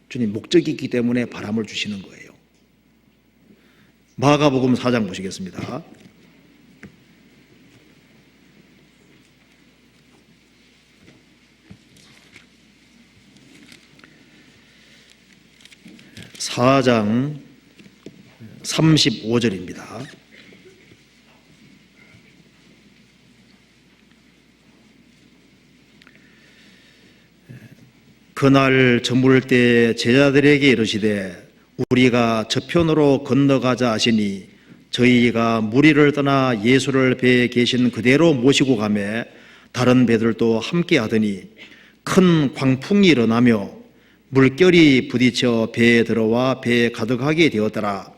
주님 목적이 있기 때문에 바람을 주시는 거예요. 마가복음 4장 보시겠습니다. (4장) 35절입니다. 그날 저물 때 제자들에게 이르시되 우리가 저편으로 건너가자 하시니 저희가 무리를 떠나 예수를 배에 계신 그대로 모시고 가매 다른 배들도 함께 하더니 큰 광풍이 일어나며 물결이 부딪혀 배에 들어와 배에 가득하게 되었더라.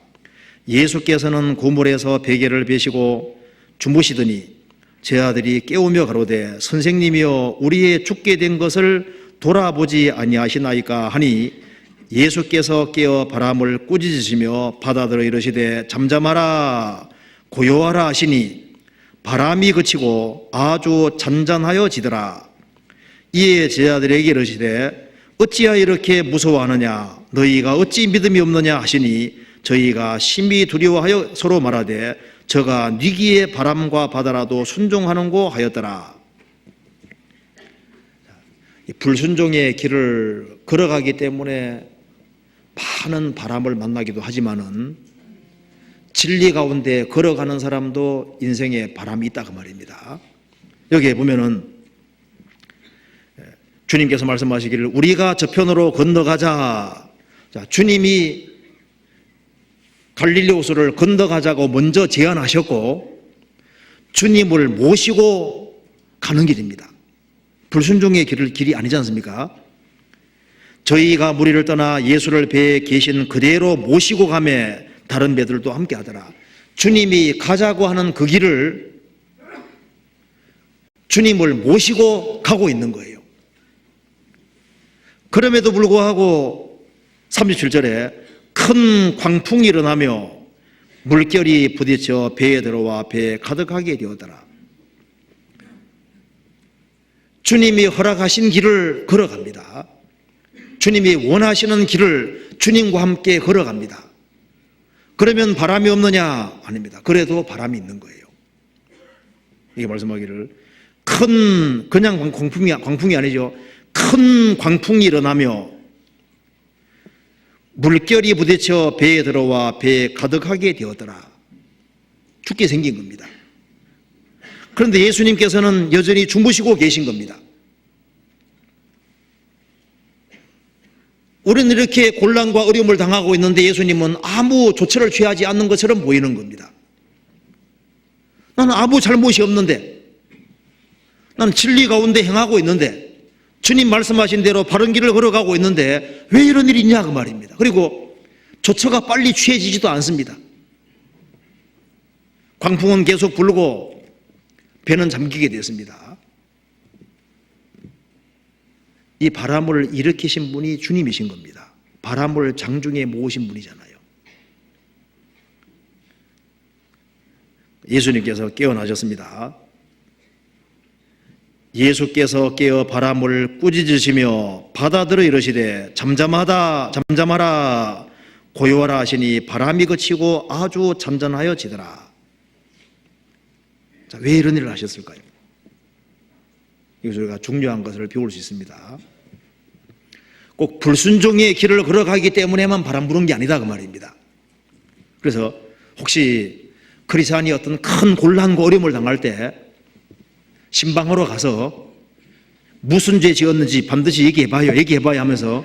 예수께서는 고물에서 베개를 베시고 주무시더니 제 아들이 깨우며 가로되 선생님이여 우리의 죽게 된 것을 돌아보지 아니하시나이까 하니 예수께서 깨어 바람을 꾸짖으시며 바다들어 이르시되 잠잠하라 고요하라 하시니 바람이 그치고 아주 잔잔하여 지더라. 이에 제자들에게 이르시되 어찌하여 이렇게 무서워하느냐 너희가 어찌 믿음이 없느냐 하시니 저희가 심히 두려워하여 서로 말하되 저가 뉘기에 바람과 바다라도 순종하는고 하였더라. 불순종의 길을 걸어가기 때문에 많은 바람을 만나기도 하지만은 진리 가운데 걸어가는 사람도 인생에 바람이 있다 그 말입니다. 여기에 보면은 주님께서 말씀하시기를 우리가 저편으로 건너가자. 자, 주님이 갈릴리 호수를 건너가자고 먼저 제안하셨고 주님을 모시고 가는 길입니다. 불순종의 길이 아니지 않습니까? 저희가 무리를 떠나 예수를 배에 계신 그대로 모시고 가매 다른 배들도 함께 하더라. 주님이 가자고 하는 그 길을 주님을 모시고 가고 있는 거예요. 그럼에도 불구하고 37절에 큰 광풍이 일어나며 물결이 부딪혀 배에 들어와 배에 가득하게 되었더라. 주님이 허락하신 길을 걸어갑니다. 주님이 원하시는 길을 주님과 함께 걸어갑니다. 그러면 바람이 없느냐? 아닙니다. 그래도 바람이 있는 거예요. 이게 말씀하기를 그냥 광풍이 아니죠. 큰 광풍이 일어나며 물결이 부딪혀 배에 들어와 배에 가득하게 되었더라. 죽게 생긴 겁니다. 그런데 예수님께서는 여전히 주무시고 계신 겁니다. 우리는 이렇게 곤란과 어려움을 당하고 있는데 예수님은 아무 조처를 취하지 않는 것처럼 보이는 겁니다. 나는 아무 잘못이 없는데, 나는 진리 가운데 행하고 있는데, 주님 말씀하신 대로 바른 길을 걸어가고 있는데 왜 이런 일이 있냐 그 말입니다. 그리고 조처가 빨리 취해지지도 않습니다. 광풍은 계속 불고 배는 잠기게 됐습니다. 이 바람을 일으키신 분이 주님이신 겁니다. 바람을 장중에 모으신 분이잖아요. 예수님께서 깨어나셨습니다. 예수께서 깨어 바람을 꾸짖으시며 바다들어 이르시되 잠잠하라 고요하라 하시니 바람이 그치고 아주 잔잔하여 지더라. 자, 왜 이런 일을 하셨을까요? 이것을 우리가 중요한 것을 배울 수 있습니다. 꼭 불순종의 길을 걸어가기 때문에만 바람 부는 게 아니다 그 말입니다. 그래서 혹시 크리스찬이 어떤 큰 곤란과 어려움을 당할 때 신방으로 가서 무슨 죄 지었는지 반드시 얘기해봐요 하면서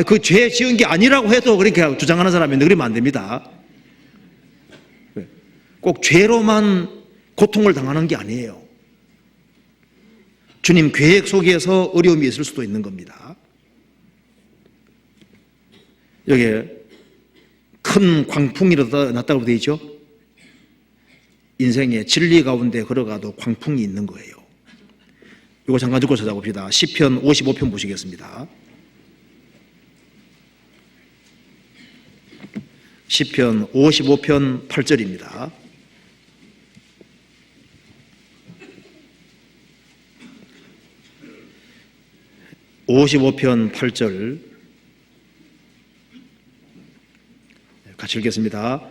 그 죄 지은 게 아니라고 해도 그렇게 주장하는 사람이 있는데 그러면 안 됩니다. 꼭 죄로만 고통을 당하는 게 아니에요. 주님 계획 속에서 어려움이 있을 수도 있는 겁니다. 여기에 큰 광풍이 났다고 되어 있죠. 인생의 진리 가운데 걸어가도 광풍이 있는 거예요. 이거 잠깐 듣고 찾아봅시다. 시편 55편 보시겠습니다. 시편 55편 8절입니다. (55편) 8절 같이 읽겠습니다.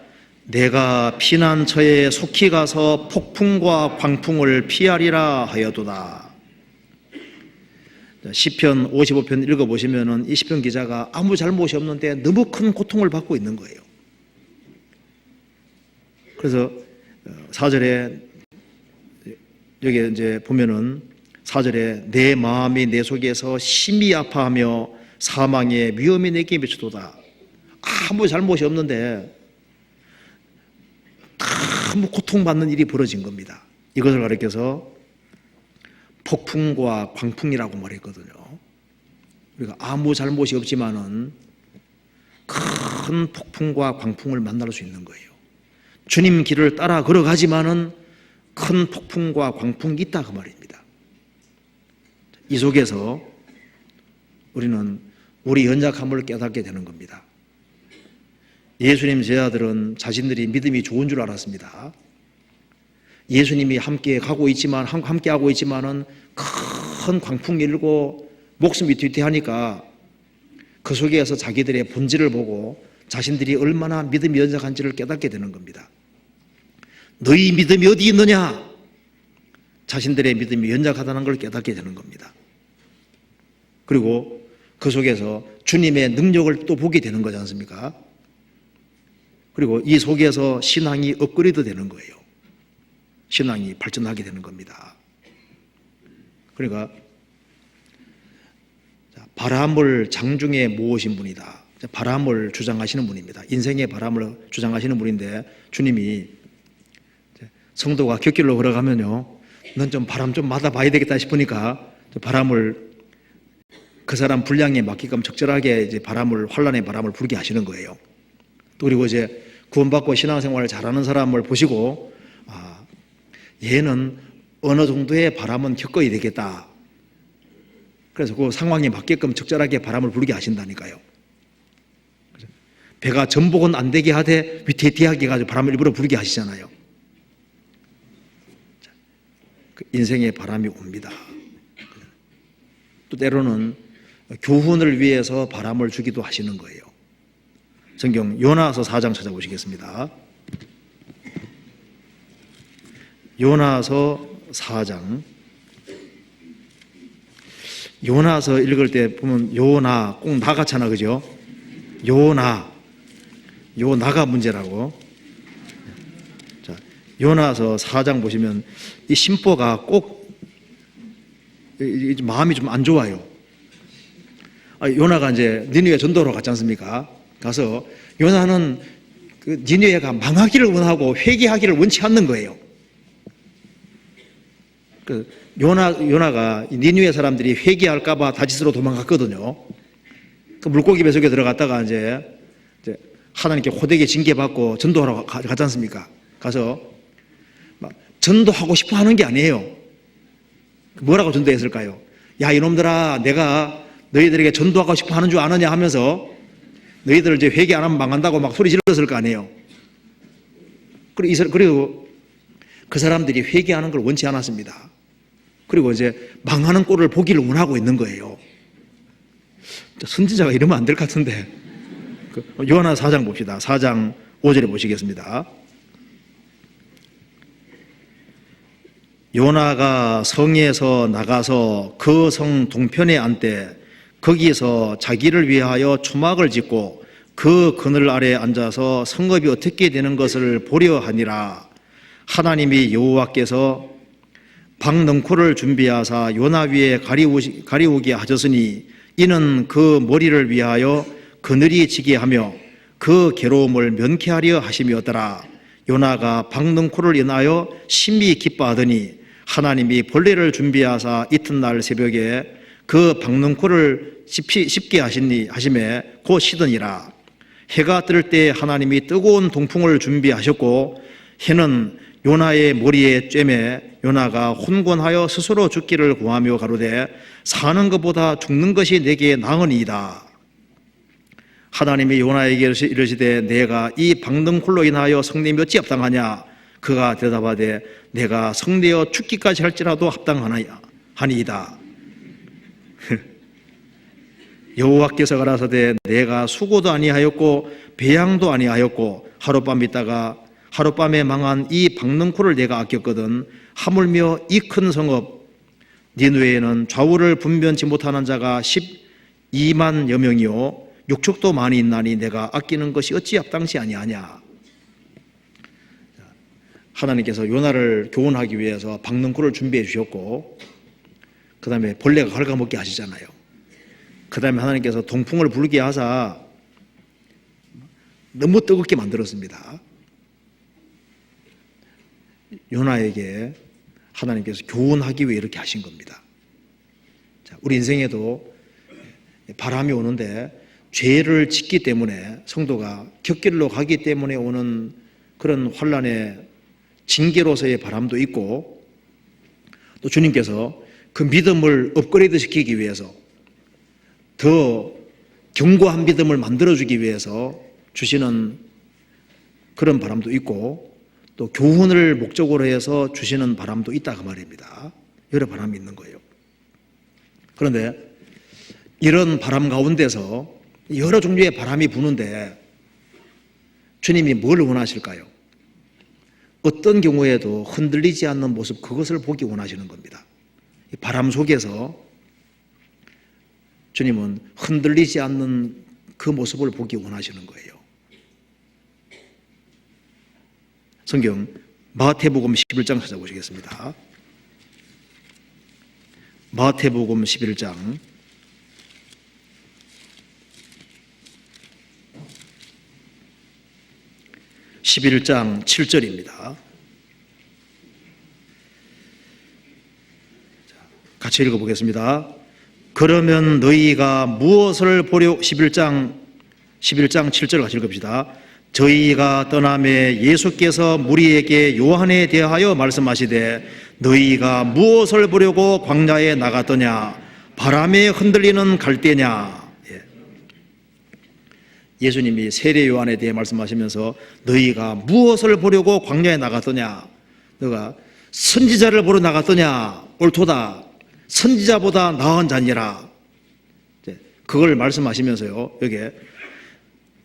내가 피난처에 속히 가서 폭풍과 광풍을 피하리라 하여도다. 시편 55편 읽어보시면은 이 시편 기자가 아무 잘못이 없는데 너무 큰 고통을 받고 있는 거예요. 그래서 4절에 여기 이제 보면은 4절에 내 마음이 내 속에서 심히 아파하며 사망의 위험이 내게 미치도다. 아무 잘못이 없는데 너무 고통받는 일이 벌어진 겁니다. 이것을 가리켜서 폭풍과 광풍이라고 말했거든요. 우리가 아무 잘못이 없지만은 큰 폭풍과 광풍을 만날 수 있는 거예요. 주님 길을 따라 걸어가지만은 큰 폭풍과 광풍이 있다 그 말입니다. 이 속에서 우리는 우리 연약함을 깨닫게 되는 겁니다. 예수님 제자들은 자신들이 믿음이 좋은 줄 알았습니다. 예수님이 함께 가고 있지만 함께 하고 있지만은 큰 광풍이 일고 목숨이 뒤태하니까 그 속에서 자기들의 본질을 보고 자신들이 얼마나 믿음이 연약한지를 깨닫게 되는 겁니다. 너희 믿음이 어디 있느냐? 자신들의 믿음이 연약하다는 걸 깨닫게 되는 겁니다. 그리고 그 속에서 주님의 능력을 또 보게 되는 거지 않습니까? 그리고 이 속에서 신앙이 업그레이드 되는 거예요. 신앙이 발전하게 되는 겁니다. 그러니까 바람을 장중에 모으신 분이다. 바람을 주장하시는 분입니다. 인생의 바람을 주장하시는 분인데 주님이 성도가 곁길로 걸어가면요, 넌 좀 바람 좀 맞아봐야 되겠다 싶으니까 바람을 그 사람 분량에 맞게끔 적절하게 이제 환란의 바람을 불게 하시는 거예요. 또 그리고 이제 구원받고 신앙생활을 잘하는 사람을 보시고 얘는 어느 정도의 바람은 겪어야 되겠다. 그래서 그 상황에 맞게끔 적절하게 바람을 불게 하신다니까요. 배가 전복은 안 되게 하되 위태위태하게 해가지고 바람을 일부러 불게 하시잖아요. 인생의 바람이 옵니다. 또 때로는 교훈을 위해서 바람을 주기도 하시는 거예요. 성경 요나서 4장 찾아보시겠습니다. 요나서 4장. 요나서 읽을 때 보면 요나 꼭 나 같잖아, 그죠? 요나가 문제라고. 자, 요나서 4장 보시면 이 심보가 꼭 마음이 좀 안 좋아요. 요나가 이제 니느웨 전도로 갔지 않습니까? 가서 요나는 그 니느웨가 망하기를 원하고 회개하기를 원치 않는 거예요. 그 요나가 니느웨 사람들이 회개할까봐 다짓으로 도망갔거든요. 그 물고기 뱃속에 들어갔다가 이제 하나님께 호되게 징계받고 전도하러 가지 않습니까? 가서 막 전도하고 싶어 하는 게 아니에요. 뭐라고 전도했을까요? 야, 이놈들아, 내가 너희들에게 전도하고 싶어 하는 줄 아느냐 하면서 너희들 이제 회개 안 하면 망한다고 막 소리 질렀을 거 아니에요. 그리고 그 사람들이 회개하는 걸 원치 않았습니다. 그리고 이제 망하는 꼴을 보기를 원하고 있는 거예요. 선지자가 이러면 안 될 것 같은데. 요나 4장 봅시다. 4장 5절에 보시겠습니다. 요나가 성에서 나가서 그 성 동편에 앉되 거기서 자기를 위하여 초막을 짓고 그 그늘 아래 앉아서 성읍이 어떻게 되는 것을 보려 하니라. 하나님이 여호와께서 박넝쿨을 준비하사 요나 위에 가리우게 하셨으니 이는 그 머리를 위하여 그늘이 지게 하며 그 괴로움을 면케하려 하심이었더라. 요나가 박넝쿨을 인하여 심히 기뻐하더니 하나님이 벌레를 준비하사 이튿날 새벽에 그 박넝쿨을 씹게 하심에 곧 시더니라. 해가 뜰 때 하나님이 뜨거운 동풍을 준비하셨고 해는 요나의 머리에 쬐매 요나가 혼곤하여 스스로 죽기를 구하며 가로되 사는 것보다 죽는 것이 내게 나으니이다. 하나님이 요나에게 이르시되 내가 이 박넝쿨로 인하여 성내에 어찌 합당하냐? 그가 대답하되 내가 성내어 죽기까지 할지라도 합당하니이다. 여호와께서 가라사대 내가 수고도 아니하였고 배양도 아니하였고 하룻밤 있다가 하룻밤에 망한 이 박능코를 내가 아꼈거든. 하물며 이 큰 성읍 니느웨에는 좌우를 분변치 못하는 자가 12만여 명이요 육축도 많이 있나니 내가 아끼는 것이 어찌 합당치 아니하냐. 하나님께서 요나를 교훈하기 위해서 박능코를 준비해 주셨고, 그 다음에 벌레가 갉아먹게 하시잖아요. 그 다음에 하나님께서 동풍을 불게 하사 너무 뜨겁게 만들었습니다. 요나에게 하나님께서 교훈하기 위해 이렇게 하신 겁니다. 자, 우리 인생에도 바람이 오는데 죄를 짓기 때문에, 성도가 곁길로 가기 때문에 오는 그런 환난의 징계로서의 바람도 있고, 또 주님께서 그 믿음을 업그레이드 시키기 위해서 더 견고한 믿음을 만들어주기 위해서 주시는 그런 바람도 있고, 또 교훈을 목적으로 해서 주시는 바람도 있다 그 말입니다. 여러 바람이 있는 거예요. 그런데 이런 바람 가운데서 여러 종류의 바람이 부는데 주님이 뭘 원하실까요? 어떤 경우에도 흔들리지 않는 모습, 그것을 보기 원하시는 겁니다. 바람 속에서 주님은 흔들리지 않는 그 모습을 보기 원하시는 거예요. 성경 마태복음 11장 찾아보시겠습니다. 마태복음 11장 11장 7절입니다. 같이 읽어보겠습니다. 그러면 너희가 무엇을 보려 11장 7절 같이 읽읍시다. 저희가 떠남에 예수께서 무리에게 요한에 대하여 말씀하시되 너희가 무엇을 보려고 광야에 나갔더냐? 바람에 흔들리는 갈대냐? 예수님이 세례 요한에 대해 말씀하시면서 너희가 무엇을 보려고 광야에 나갔더냐? 너가 선지자를 보러 나갔더냐? 옳도다. 선지자보다 나은 자니라. 그걸 말씀하시면서요, 여기에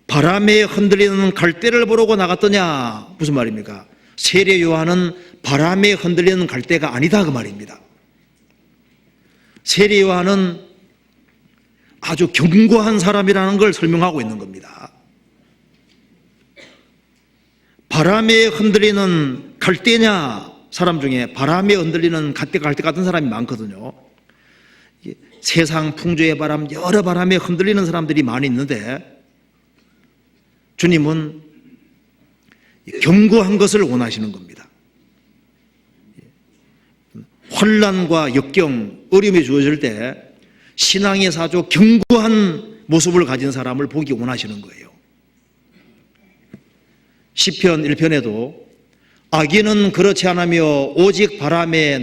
바람에 흔들리는 갈대를 보려고 나갔더냐? 무슨 말입니까? 세례 요한은 바람에 흔들리는 갈대가 아니다 그 말입니다. 세례 요한은 아주 견고한 사람이라는 걸 설명하고 있는 겁니다. 바람에 흔들리는 갈대냐? 사람 중에 바람에 흔들리는 갈대 같은 사람이 많거든요. 세상 풍조의 바람, 여러 바람에 흔들리는 사람들이 많이 있는데 주님은 견고한 것을 원하시는 겁니다. 환난과 역경, 어려움이 주어질 때 신앙에서 아주 견고한 모습을 가진 사람을 보기 원하시는 거예요. 시편 1편에도 악인은 그렇지 않으며 오직 바람에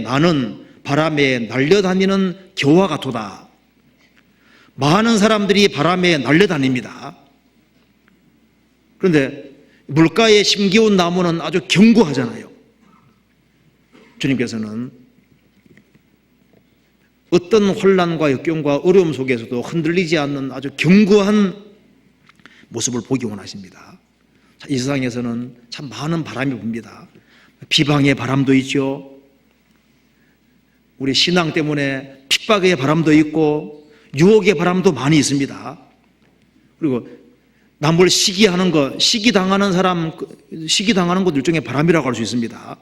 날려다니는 겨와 같도다. 많은 사람들이 바람에 날려다닙니다. 그런데 물가에 심기운 나무는 아주 견고하잖아요. 주님께서는 어떤 혼란과 역경과 어려움 속에서도 흔들리지 않는 아주 견고한 모습을 보기 원하십니다. 이 세상에서는 참 많은 바람이 붑니다. 비방의 바람도 있죠. 우리 신앙 때문에 핍박의 바람도 있고 유혹의 바람도 많이 있습니다. 그리고 남을 시기하는 것, 시기당하는 것 일종의 바람이라고 할 수 있습니다.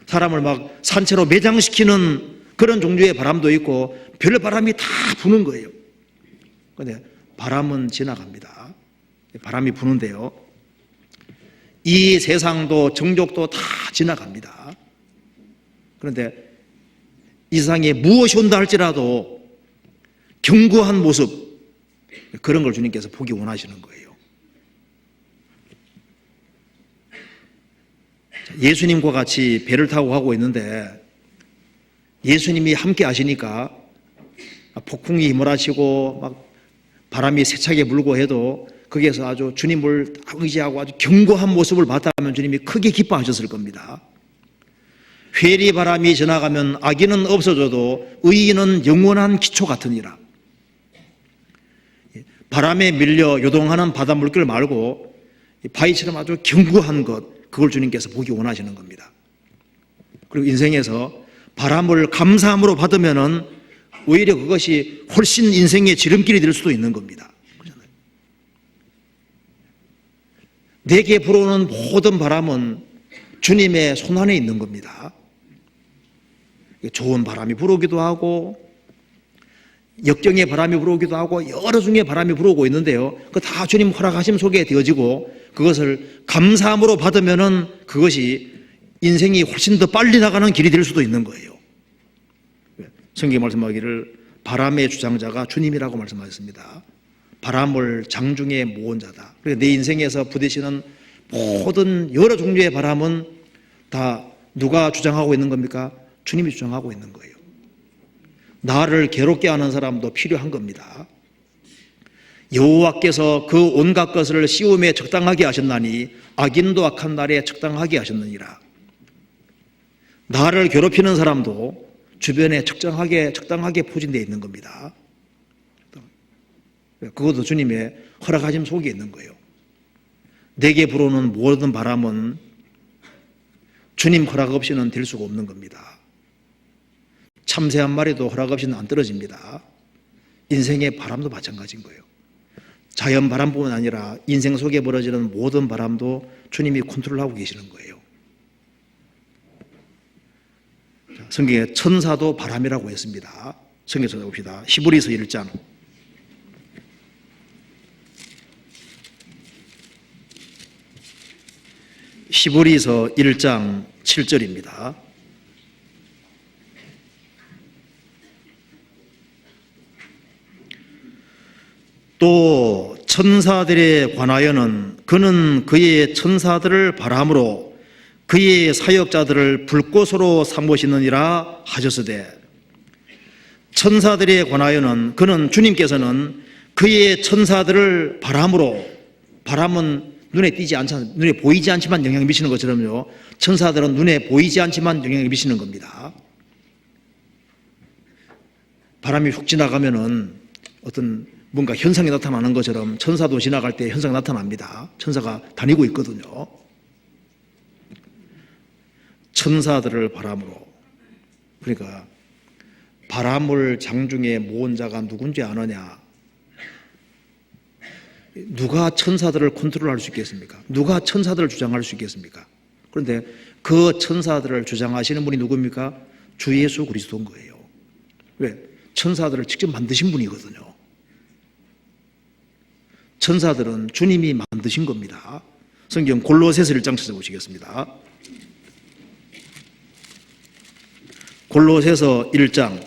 사람을 막 산채로 매장시키는 그런 종류의 바람도 있고 별 바람이 다 부는 거예요. 그런데 바람은 지나갑니다. 바람이 부는데요, 이 세상도 정욕도 다 지나갑니다. 그런데 이 세상에 무엇이 온다 할지라도 견고한 모습, 그런 걸 주님께서 보기 원하시는 거예요. 예수님과 같이 배를 타고 가고 있는데 예수님이 함께 하시니까 폭풍이 휘몰아치고 막 바람이 세차게 불고 해도 거기에서 아주 주님을 의지하고 아주 견고한 모습을 봤다면 주님이 크게 기뻐하셨을 겁니다. 회리 바람이 지나가면 악인은 없어져도 의인은 영원한 기초 같으니라. 바람에 밀려 요동하는 바닷물길 말고 바위처럼 아주 견고한 것, 그걸 주님께서 보기 원하시는 겁니다. 그리고 인생에서 바람을 감사함으로 받으면은 오히려 그것이 훨씬 인생의 지름길이 될 수도 있는 겁니다. 그렇잖아요. 내게 불어오는 모든 바람은 주님의 손안에 있는 겁니다. 좋은 바람이 불어오기도 하고 역경의 바람이 불어오기도 하고 여러 종류의 바람이 불어오고 있는데요, 그 다 주님 허락하심 속에 되어지고 그것을 감사함으로 받으면은 그것이 인생이 훨씬 더 빨리 나가는 길이 될 수도 있는 거예요. 성경에 말씀하기를 바람의 주장자가 주님이라고 말씀하셨습니다. 바람을 장중에 모은 자다. 그러니까 내 인생에서 부딪히는 모든 여러 종류의 바람은 다 누가 주장하고 있는 겁니까? 주님이 주장하고 있는 거예요. 나를 괴롭게 하는 사람도 필요한 겁니다. 여호와께서 그 온갖 것을 시험에 적당하게 하셨나니 악인도 악한 날에 적당하게 하셨느니라. 나를 괴롭히는 사람도 주변에 적당하게 포진되어 있는 겁니다. 그것도 주님의 허락하심 속에 있는 거예요. 내게 불어오는 모든 바람은 주님 허락 없이는 될 수가 없는 겁니다. 참새 한 마리도 허락 없이는 안 떨어집니다. 인생의 바람도 마찬가지인 거예요. 자연 바람뿐만 아니라 인생 속에 벌어지는 모든 바람도 주님이 컨트롤하고 계시는 거예요. 성경에 천사도 바람이라고 했습니다. 성경 찾아봅시다. 히브리서 1장. 히브리서 1장 7절입니다. 또 천사들에 관하여는 그는 그의 천사들을 바람으로 그의 사역자들을 불꽃으로 삼으시느니라 하셨으되, 천사들에 관하여는 그는, 주님께서는 그의 천사들을 바람으로, 바람은 눈에 보이지 않지만 영향을 미치는 것처럼요, 천사들은 눈에 보이지 않지만 영향을 미치는 겁니다. 바람이 훅 지나가면은 어떤 뭔가 현상이 나타나는 것처럼 천사도 지나갈 때 현상이 나타납니다. 천사가 다니고 있거든요. 천사들을 바람으로, 그러니까 바람을 장중에 모은 자가 누군지 아느냐? 누가 천사들을 컨트롤할 수 있겠습니까? 누가 천사들을 주장할 수 있겠습니까? 그런데 그 천사들을 주장하시는 분이 누굽니까? 주 예수 그리스도인 거예요. 왜? 천사들을 직접 만드신 분이거든요. 천사들은 주님이 만드신 겁니다. 성경 골로새서 1장 찾아보시겠습니다. 골로새서 1장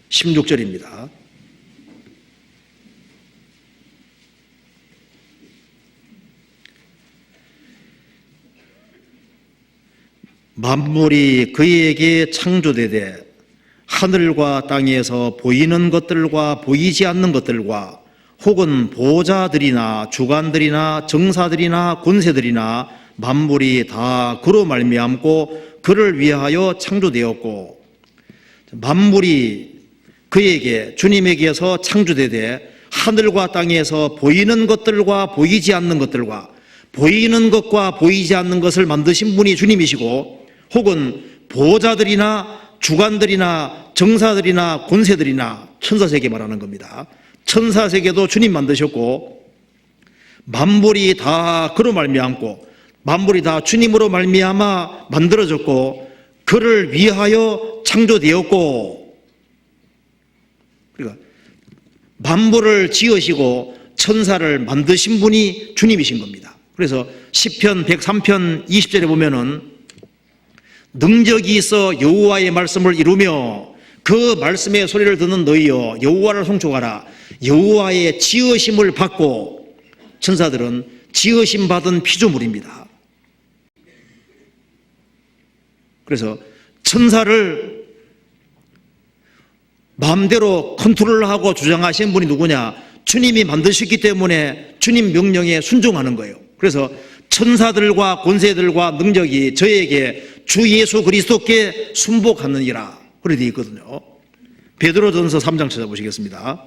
16절입니다. 만물이 그에게 창조되되 하늘과 땅에서 보이는 것들과 보이지 않는 것들과 혹은 보좌들이나 주관들이나 정사들이나 권세들이나 만물이 다 그로 말미암고 그를 위하여 창조되었고, 만물이 그에게, 주님에게서 창조되되 하늘과 땅에서 보이는 것들과 보이지 않는 것들과, 보이는 것과 보이지 않는 것을 만드신 분이 주님이시고, 혹은 보좌들이나 주관들이나 정사들이나 권세들이나, 천사세계 말하는 겁니다. 천사세계도 주님 만드셨고, 만물이 다 그로 말미암고, 만물이 다 주님으로 말미암아 만들어졌고 그를 위하여 창조되었고, 그러니까 만물을 지으시고 천사를 만드신 분이 주님이신 겁니다. 그래서 시편 103편 20절에 보면은 능력이 있어 여호와의 말씀을 이루며 그 말씀의 소리를 듣는 너희여 여호와를 송축하라. 여호와의 지으심을 받고, 천사들은 지으심 받은 피조물입니다. 그래서 천사를 마음대로 컨트롤하고 주장하신 분이 누구냐? 주님이 만드셨기 때문에 주님 명령에 순종하는 거예요. 그래서 천사들과 권세들과 능력이 저에게 주 예수 그리스도께 순복하느니라 그렇게 되어 있거든요. 베드로전서 3장 찾아보시겠습니다.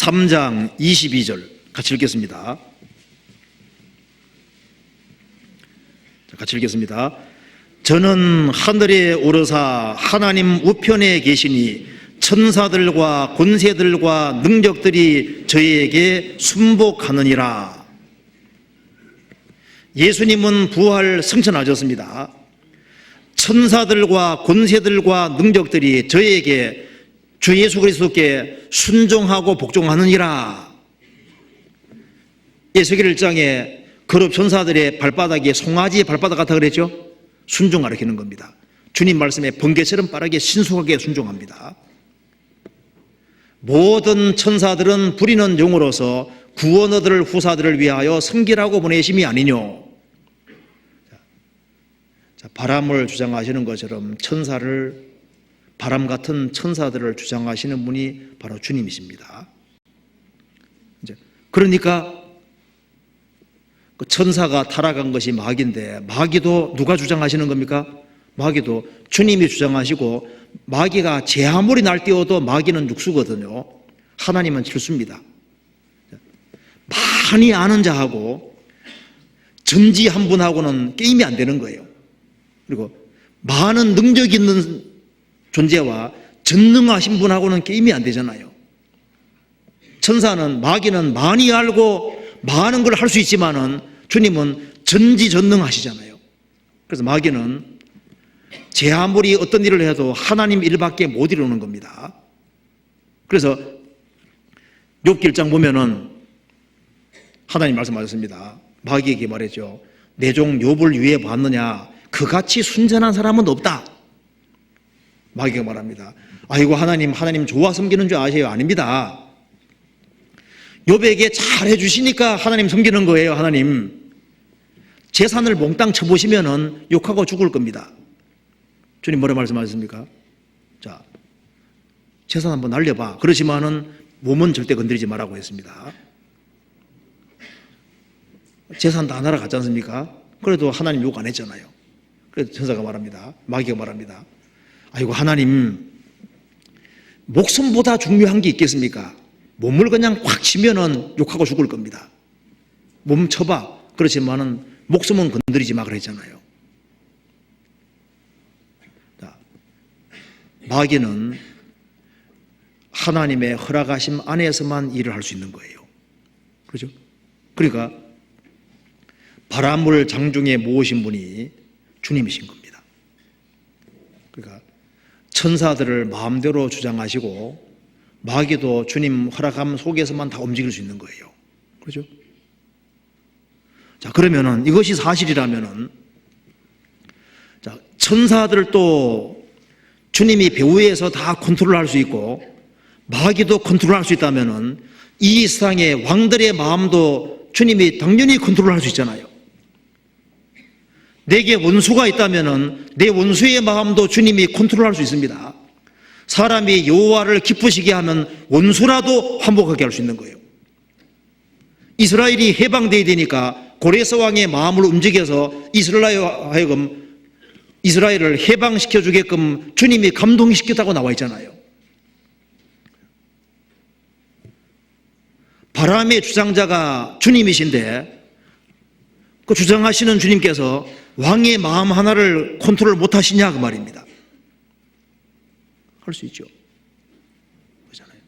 3장 22절 같이 읽겠습니다. 같이 읽겠습니다. 저는 하늘에 오르사 하나님 우편에 계시니 천사들과 권세들과 능력들이 저희에게 순복하느니라. 예수님은 부활 승천하셨습니다. 천사들과 권세들과 능력들이 저희에게 주 예수 그리스도께 순종하고 복종하느니라. 에스겔 1장에 거룩 천사들의 발바닥이 송아지의 발바닥 같다 그랬죠? 순종 가리키는 겁니다. 주님 말씀에 번개처럼 빠르게 신속하게 순종합니다. 모든 천사들은 부리는 용으로서 구원 얻을 후사들을 위하여 섬기라고 보내심이 아니뇨. 자, 바람을 주장하시는 것처럼 바람 같은 천사들을 주장하시는 분이 바로 주님이십니다. 그러니까 그 천사가 타락한 것이 마귀인데, 마귀도 누가 주장하시는 겁니까? 마귀도 주님이 주장하시고, 마귀가 제 아무리 날뛰어도 마귀는 육수거든요. 하나님은 칠수입니다. 많이 아는 자하고 전지 한 분하고는 게임이 안 되는 거예요. 그리고 많은 능력 있는 존재와 전능하신 분하고는 게임이 안 되잖아요. 천사는, 마귀는 많이 알고 많은 걸 할 수 있지만은 주님은 전지전능하시잖아요. 그래서 마귀는 제 아무리 어떤 일을 해도 하나님 일밖에 못 이루는 겁니다. 그래서 욥기 1장 보면은 하나님 말씀하셨습니다. 마귀에게 말했죠. 내 종 욥을 위해 봤느냐? 그같이 순전한 사람은 없다. 마귀가 말합니다. 아이고 하나님 좋아 섬기는 줄 아세요? 아닙니다. 욥에게 잘 해주시니까 하나님 섬기는 거예요. 하나님 재산을 몽땅 쳐보시면은 욕하고 죽을 겁니다. 주님 뭐라 말씀하셨습니까? 자, 재산 한번 날려봐. 그러시면은 몸은 절대 건드리지 말라고 했습니다. 재산 다 날아갔지 않습니까? 그래도 하나님 욕 안 했잖아요. 그래서 천사가 말합니다. 마귀가 말합니다. 아이고 하나님 목숨보다 중요한 게 있겠습니까? 몸을 그냥 확 치면은 욕하고 죽을 겁니다. 몸 쳐봐. 그렇지만은 목숨은 건드리지 마 그랬잖아요. 자, 마귀는 하나님의 허락하심 안에서만 일을 할 수 있는 거예요. 그렇죠? 그러니까 바람을 장중에 모으신 분이 주님이신 겁니다. 그러니까 천사들을 마음대로 주장하시고 마귀도 주님 허락함 속에서만 다 움직일 수 있는 거예요. 그렇죠? 자, 그러면은 이것이 사실이라면은 자, 천사들도 주님이 배후에서 다 컨트롤할 수 있고 마귀도 컨트롤할 수 있다면은 이 세상의 왕들의 마음도 주님이 당연히 컨트롤할 수 있잖아요. 내게 원수가 있다면은 내 원수의 마음도 주님이 컨트롤할 수 있습니다. 사람이 여호와를 기쁘시게 하면 원수라도 환복하게 할 수 있는 거예요. 이스라엘이 해방되어야 되니까 고레스 왕의 마음을 움직여서 이스라엘로 하여금 이스라엘을 해방시켜 주게끔 주님이 감동시켰다고 나와 있잖아요. 바람의 주장자가 주님이신데 그 주장하시는 주님께서 왕의 마음 하나를 컨트롤 못 하시냐 그 말입니다. 할 수 있죠. 그렇잖아요.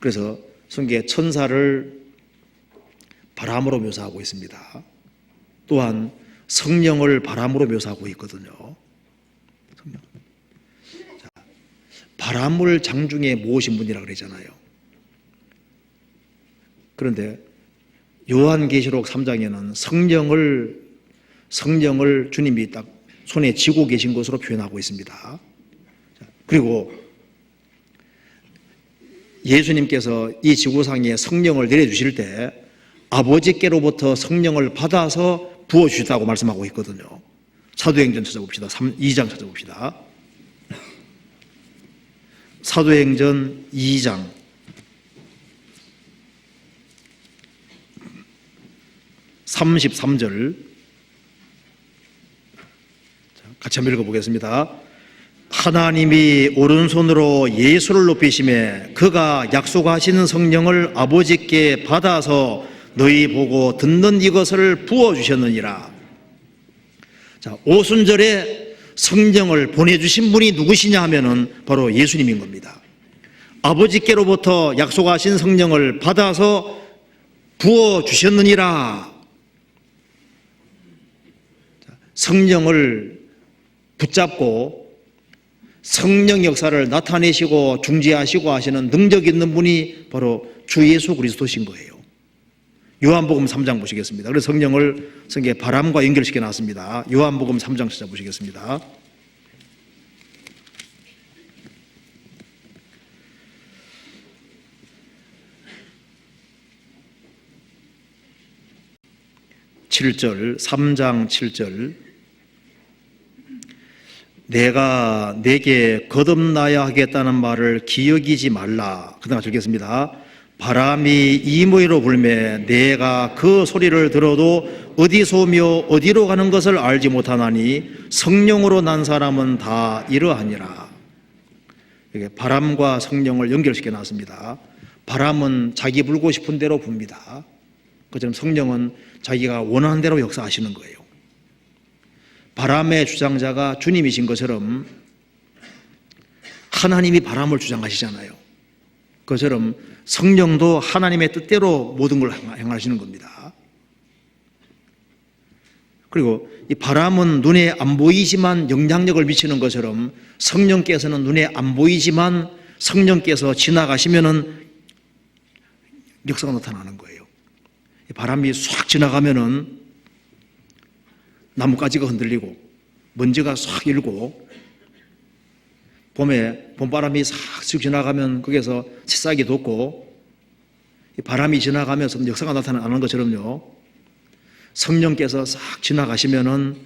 그래서 성경에 천사를 바람으로 묘사하고 있습니다. 또한 성령을 바람으로 묘사하고 있거든요. 성령. 자, 바람을 장중에 모으신 분이라고 그러잖아요. 그런데 요한계시록 3장에는 성령을 주님이 딱 손에 쥐고 계신 것으로 표현하고 있습니다. 그리고 예수님께서 이 지구상에 성령을 내려주실 때 아버지께로부터 성령을 받아서 부어주셨다고 말씀하고 있거든요. 사도행전 찾아봅시다. 2장 찾아봅시다. 사도행전 2장 33절 같이 한번 읽어보겠습니다. 하나님이 오른손으로 예수를 높이심에 그가 약속하시는 성령을 아버지께 받아서 너희 보고 듣는 이것을 부어주셨느니라. 자, 오순절에 성령을 보내주신 분이 누구시냐 하면은 바로 예수님인 겁니다. 아버지께로부터 약속하신 성령을 받아서 부어주셨느니라. 성령을 붙잡고 성령 역사를 나타내시고 중지하시고 하시는 능력 있는 분이 바로 주 예수 그리스도신 거예요. 요한복음 3장 보시겠습니다. 그래서 성령을 성경에 바람과 연결시켜 놨습니다. 요한복음 3장 찾아보시겠습니다. (7절) 3장 7절 내가 내게 거듭나야 하겠다는 말을 기억이지 말라. 그 다음 읽겠습니다. 바람이 이모이로 불매 내가 그 소리를 들어도 어디서 오며 어디로 가는 것을 알지 못하나니 성령으로 난 사람은 다 이러하니라. 이게 바람과 성령을 연결시켜 놨습니다. 바람은 자기 불고 싶은 대로 붑니다. 그처럼 성령은 자기가 원하는 대로 역사하시는 거예요. 바람의 주장자가 주님이신 것처럼 하나님이 바람을 주장하시잖아요. 그것처럼 성령도 하나님의 뜻대로 모든 걸 행하시는 겁니다. 그리고 이 바람은 눈에 안 보이지만 영향력을 미치는 것처럼 성령께서는 눈에 안 보이지만 성령께서 지나가시면은 역사가 나타나는 거예요. 바람이 싹 지나가면은 나뭇가지가 흔들리고 먼지가 싹 일고 봄에 봄바람이 싹 지나가면 거기에서 새싹이 돋고 바람이 지나가면서 역사가 나타나는 것처럼요. 성령께서 싹 지나가시면은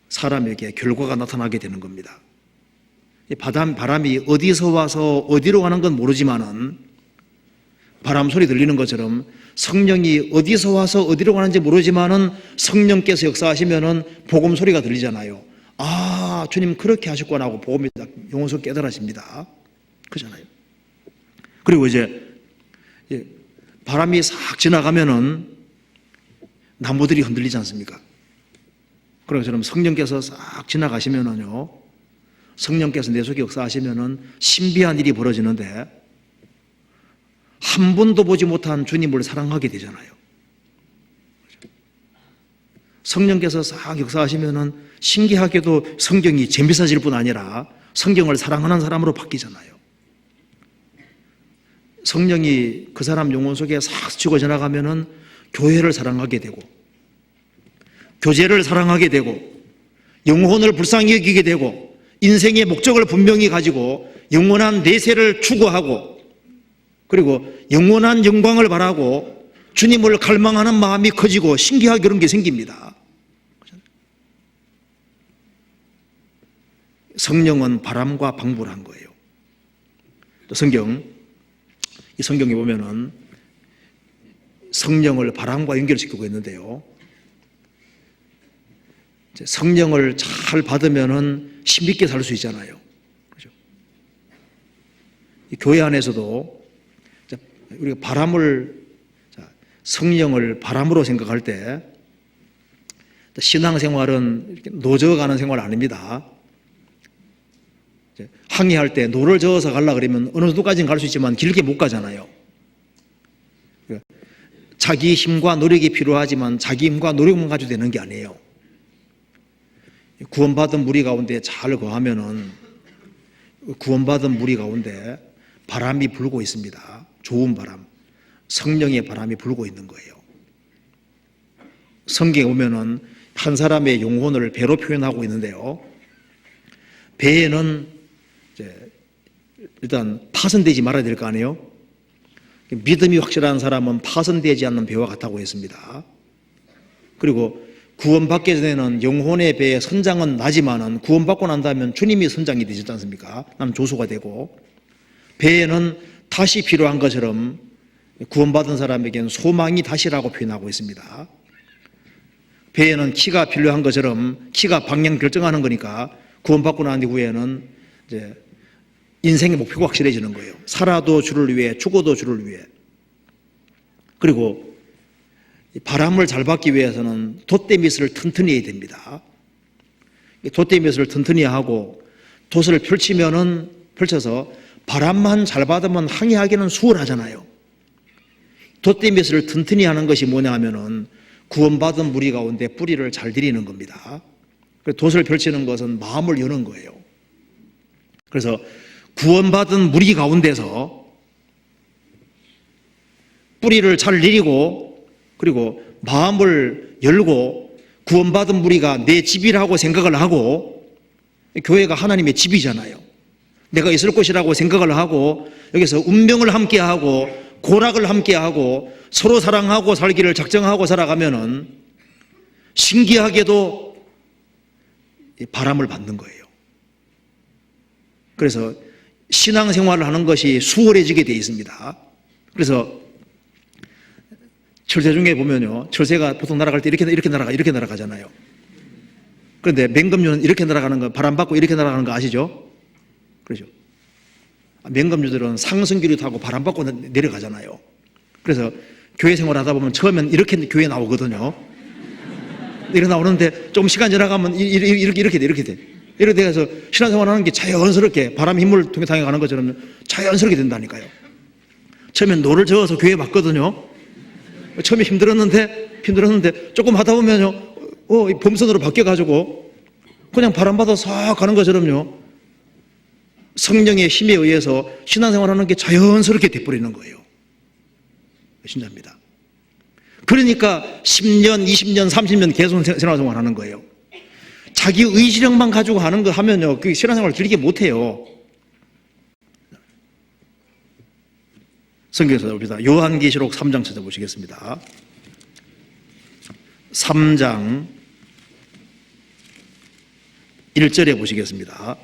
사람에게 결과가 나타나게 되는 겁니다. 바람이 어디서 와서 어디로 가는 건 모르지만은 바람 소리 들리는 것처럼 성령이 어디서 와서 어디로 가는지 모르지만은 성령께서 역사하시면은 복음 소리가 들리잖아요. 아, 주님 그렇게 하셨구나 하고 복음이 영혼 속 깨달아집니다. 그렇잖아요. 그리고 이제 바람이 싹 지나가면은 나무들이 흔들리지 않습니까? 그런 것처럼 성령께서 싹 지나가시면은요, 성령께서 내 속에 역사하시면은 신비한 일이 벌어지는데 한 번도 보지 못한 주님을 사랑하게 되잖아요. 성령께서 싹 역사하시면은 신기하게도 성경이 재미있어질 뿐 아니라 성경을 사랑하는 사람으로 바뀌잖아요. 성령이 그 사람 영혼 속에 싹 스치고 지나가면은 교회를 사랑하게 되고 교제를 사랑하게 되고 영혼을 불쌍히 여기게 되고 인생의 목적을 분명히 가지고 영원한 내세를 추구하고 그리고 영원한 영광을 바라고 주님을 갈망하는 마음이 커지고 신기하게 그런 게 생깁니다. 성령은 바람과 방불한 거예요. 또 이 성경에 보면은 성령을 바람과 연결시키고 있는데요. 성령을 잘 받으면은 힘있게 살 수 있잖아요. 그렇죠? 이 교회 안에서도 우리가 성령을 바람으로 생각할 때 신앙생활은 이렇게 노저어가는 생활 아닙니다. 항해할 때 노를 저어서 가려고 그러면 어느 정도까지는 갈 수 있지만 길게 못 가잖아요. 자기 힘과 노력이 필요하지만 자기 힘과 노력만 가지고 되는 게 아니에요. 구원받은 무리 가운데 잘 거하면은 구원받은 무리 가운데 바람이 불고 있습니다. 좋은 바람, 성령의 바람이 불고 있는 거예요. 성경에 보면은 한 사람의 영혼을 배로 표현하고 있는데요. 배에는 이제 일단 파손되지 말아야 될 거 아니에요. 믿음이 확실한 사람은 파손되지 않는 배와 같다고 했습니다. 그리고 구원받기 전에는 영혼의 배의 선장은 나지만은 구원받고 난다면 주님이 선장이 되지 않습니까? 나는 조수가 되고 배에는 다시 필요한 것처럼 구원받은 사람에게는 소망이 다시라고 표현하고 있습니다. 배에는 키가 필요한 것처럼 키가 방향 결정하는 거니까 구원받고 난 이후에는 이제 인생의 목표가 확실해지는 거예요. 살아도 주를 위해, 죽어도 주를 위해. 그리고 바람을 잘 받기 위해서는 돛대밑을 튼튼히 해야 됩니다. 돛대밑을 튼튼히 하고 돛을 펼쳐서 바람만 잘 받으면 항해하기는 수월하잖아요. 돛대밑을 튼튼히 하는 것이 뭐냐 하면은 구원받은 무리 가운데 뿌리를 잘 들이는 겁니다. 돛을 펼치는 것은 마음을 여는 거예요. 그래서 구원받은 무리 가운데서 뿌리를 잘 내리고 그리고 마음을 열고 구원받은 무리가 내 집이라고 생각을 하고, 교회가 하나님의 집이잖아요. 내가 있을 곳이라고 생각을 하고 여기서 운명을 함께하고 고락을 함께하고 서로 사랑하고 살기를 작정하고 살아가면은 신기하게도 바람을 받는 거예요. 그래서 신앙생활을 하는 것이 수월해지게 되어 있습니다. 그래서 철새 중에 보면요, 철새가 보통 날아갈 때 이렇게 날아가잖아요. 그런데 맹금류는 이렇게 날아가는 거, 바람 받고 이렇게 날아가는 거 아시죠? 그렇죠. 맹금류들은 상승기류 타고 바람 받고 내려가잖아요. 그래서 교회 생활 하다 보면 처음엔 이렇게 교회 나오거든요. 이렇게 나오는데 좀 시간 지나가면 이렇게 돼. 이렇게 돼서 신앙생활 하는 게 자연스럽게 바람 힘을 통해 당해가는 것처럼 자연스럽게 된다니까요. 처음엔 노를 저어서 교회 왔거든요. 처음에 힘들었는데 조금 하다 보면요, 범선으로 바뀌어가지고 그냥 바람 받아 싹 가는 것처럼요, 성령의 힘에 의해서 신앙생활 하는 게 자연스럽게 돼버리는 거예요. 신자입니다. 그러니까 10년, 20년, 30년 계속 신앙생활 하는 거예요. 자기 의지력만 가지고 하는 거 하면요, 그 신앙생활 즐기게 못해요. 성경에서 봅니다. 요한계시록 3장 찾아보시겠습니다. 3장 1절에 보시겠습니다.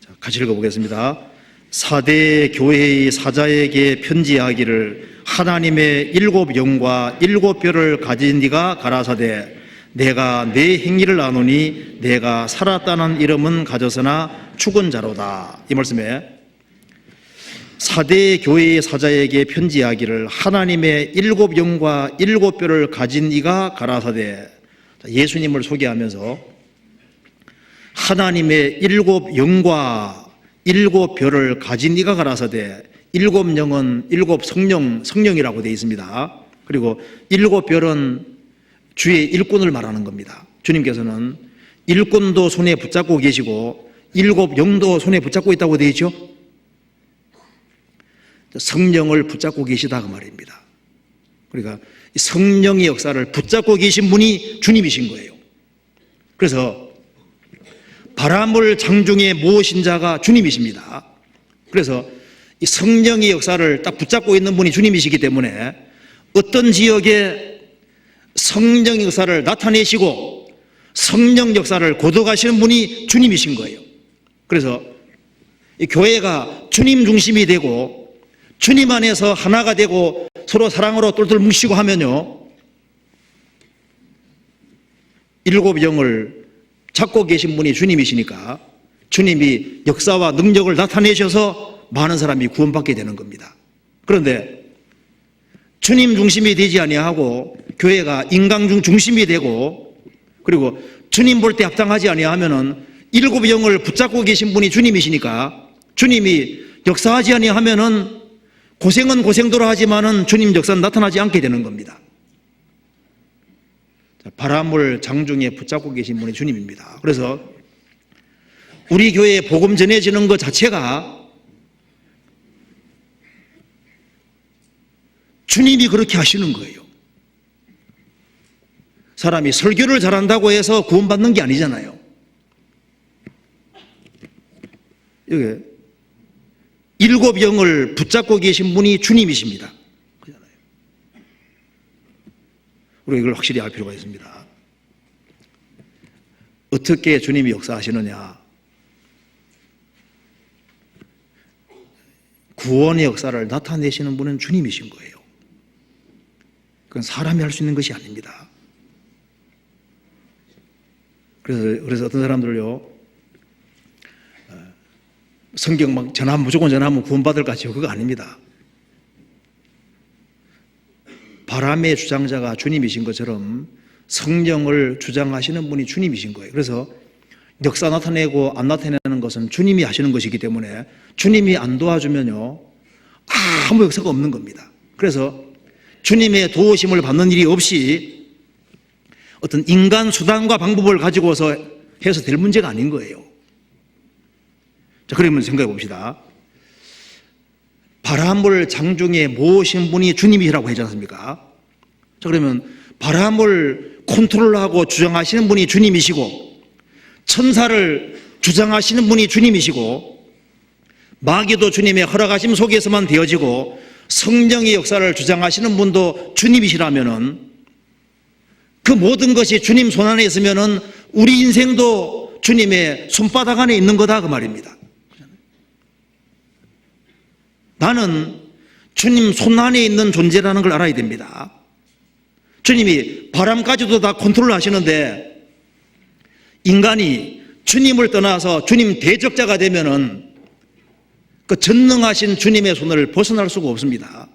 자, 같이 읽어보겠습니다. 사대 교회의 사자에게 편지하기를 하나님의 7 영과 7 뼈를 가진 네가 가라사대 내가 내 행위를 아노니 내가 살았다는 이름은 가졌으나 죽은 자로다. 이 말씀에 사대 교회의 사자에게 편지하기를 하나님의 7 영과 7 뼈를 가진 이가 가라사대. 예수님을 소개하면서 하나님의 7 영과 7 뼈를 가진 이가 가라사대. 7 영은 7 성령이라고 되어 있습니다. 그리고 7 뼈는 주의 일꾼을 말하는 겁니다. 주님께서는 일꾼도 손에 붙잡고 계시고 7 영도 손에 붙잡고 있다고 되어 있죠. 성령을 붙잡고 계시다 그 말입니다. 그러니까 성령의 역사를 붙잡고 계신 분이 주님이신 거예요. 그래서 바람을 장중에 모으신 자가 주님이십니다. 그래서 이 성령의 역사를 딱 붙잡고 있는 분이 주님이시기 때문에 어떤 지역에 성령 역사를 나타내시고 성령 역사를 고도하시는 분이 주님이신 거예요. 그래서 이 교회가 주님 중심이 되고 주님 안에서 하나가 되고 서로 사랑으로 똘똘 뭉치고 하면요, 7 영을 잡고 계신 분이 주님이시니까 주님이 역사와 능력을 나타내셔서 많은 사람이 구원받게 되는 겁니다. 그런데 주님 중심이 되지 아니하고 교회가 인간 중심이 되고 그리고 주님 볼 때 합당하지 아니하면은 7 영을 붙잡고 계신 분이 주님이시니까 주님이 역사하지 아니하면은 고생은 고생도로 하지만은 주님 역사는 나타나지 않게 되는 겁니다. 바람을 장중에 붙잡고 계신 분이 주님입니다. 그래서 우리 교회에 복음 전해지는 것 자체가 주님이 그렇게 하시는 거예요. 사람이 설교를 잘한다고 해서 구원받는 게 아니잖아요. 여기 7 영을 붙잡고 계신 분이 주님이십니다. 우리가 이걸 확실히 알 필요가 있습니다. 어떻게 주님이 역사하시느냐? 구원의 역사를 나타내시는 분은 주님이신 거예요. 그건 사람이 할 수 있는 것이 아닙니다. 그래서 어떤 사람들요, 성경 막 무조건 전하면 구원받을 것 같죠. 그거 아닙니다. 바람의 주장자가 주님이신 것처럼 성령을 주장하시는 분이 주님이신 거예요. 그래서 역사 나타내고 안 나타내는 것은 주님이 하시는 것이기 때문에 주님이 안 도와주면요, 아무 역사가 없는 겁니다. 그래서 주님의 도우심을 받는 일이 없이 어떤 인간 수단과 방법을 가지고서 해서 될 문제가 아닌 거예요. 자, 그러면 생각해 봅시다. 바람을 장중에 모으신 분이 주님이라고 하지 않습니까? 자, 그러면 바람을 컨트롤하고 주장하시는 분이 주님이시고, 천사를 주장하시는 분이 주님이시고, 마귀도 주님의 허락하심 속에서만 되어지고, 성령의 역사를 주장하시는 분도 주님이시라면은, 그 모든 것이 주님 손 안에 있으면은 우리 인생도 주님의 손바닥 안에 있는 거다, 그 말입니다. 나는 주님 손 안에 있는 존재라는 걸 알아야 됩니다. 주님이 바람까지도 다 컨트롤 하시는데, 인간이 주님을 떠나서 주님 대적자가 되면은 그 전능하신 주님의 손을 벗어날 수가 없습니다.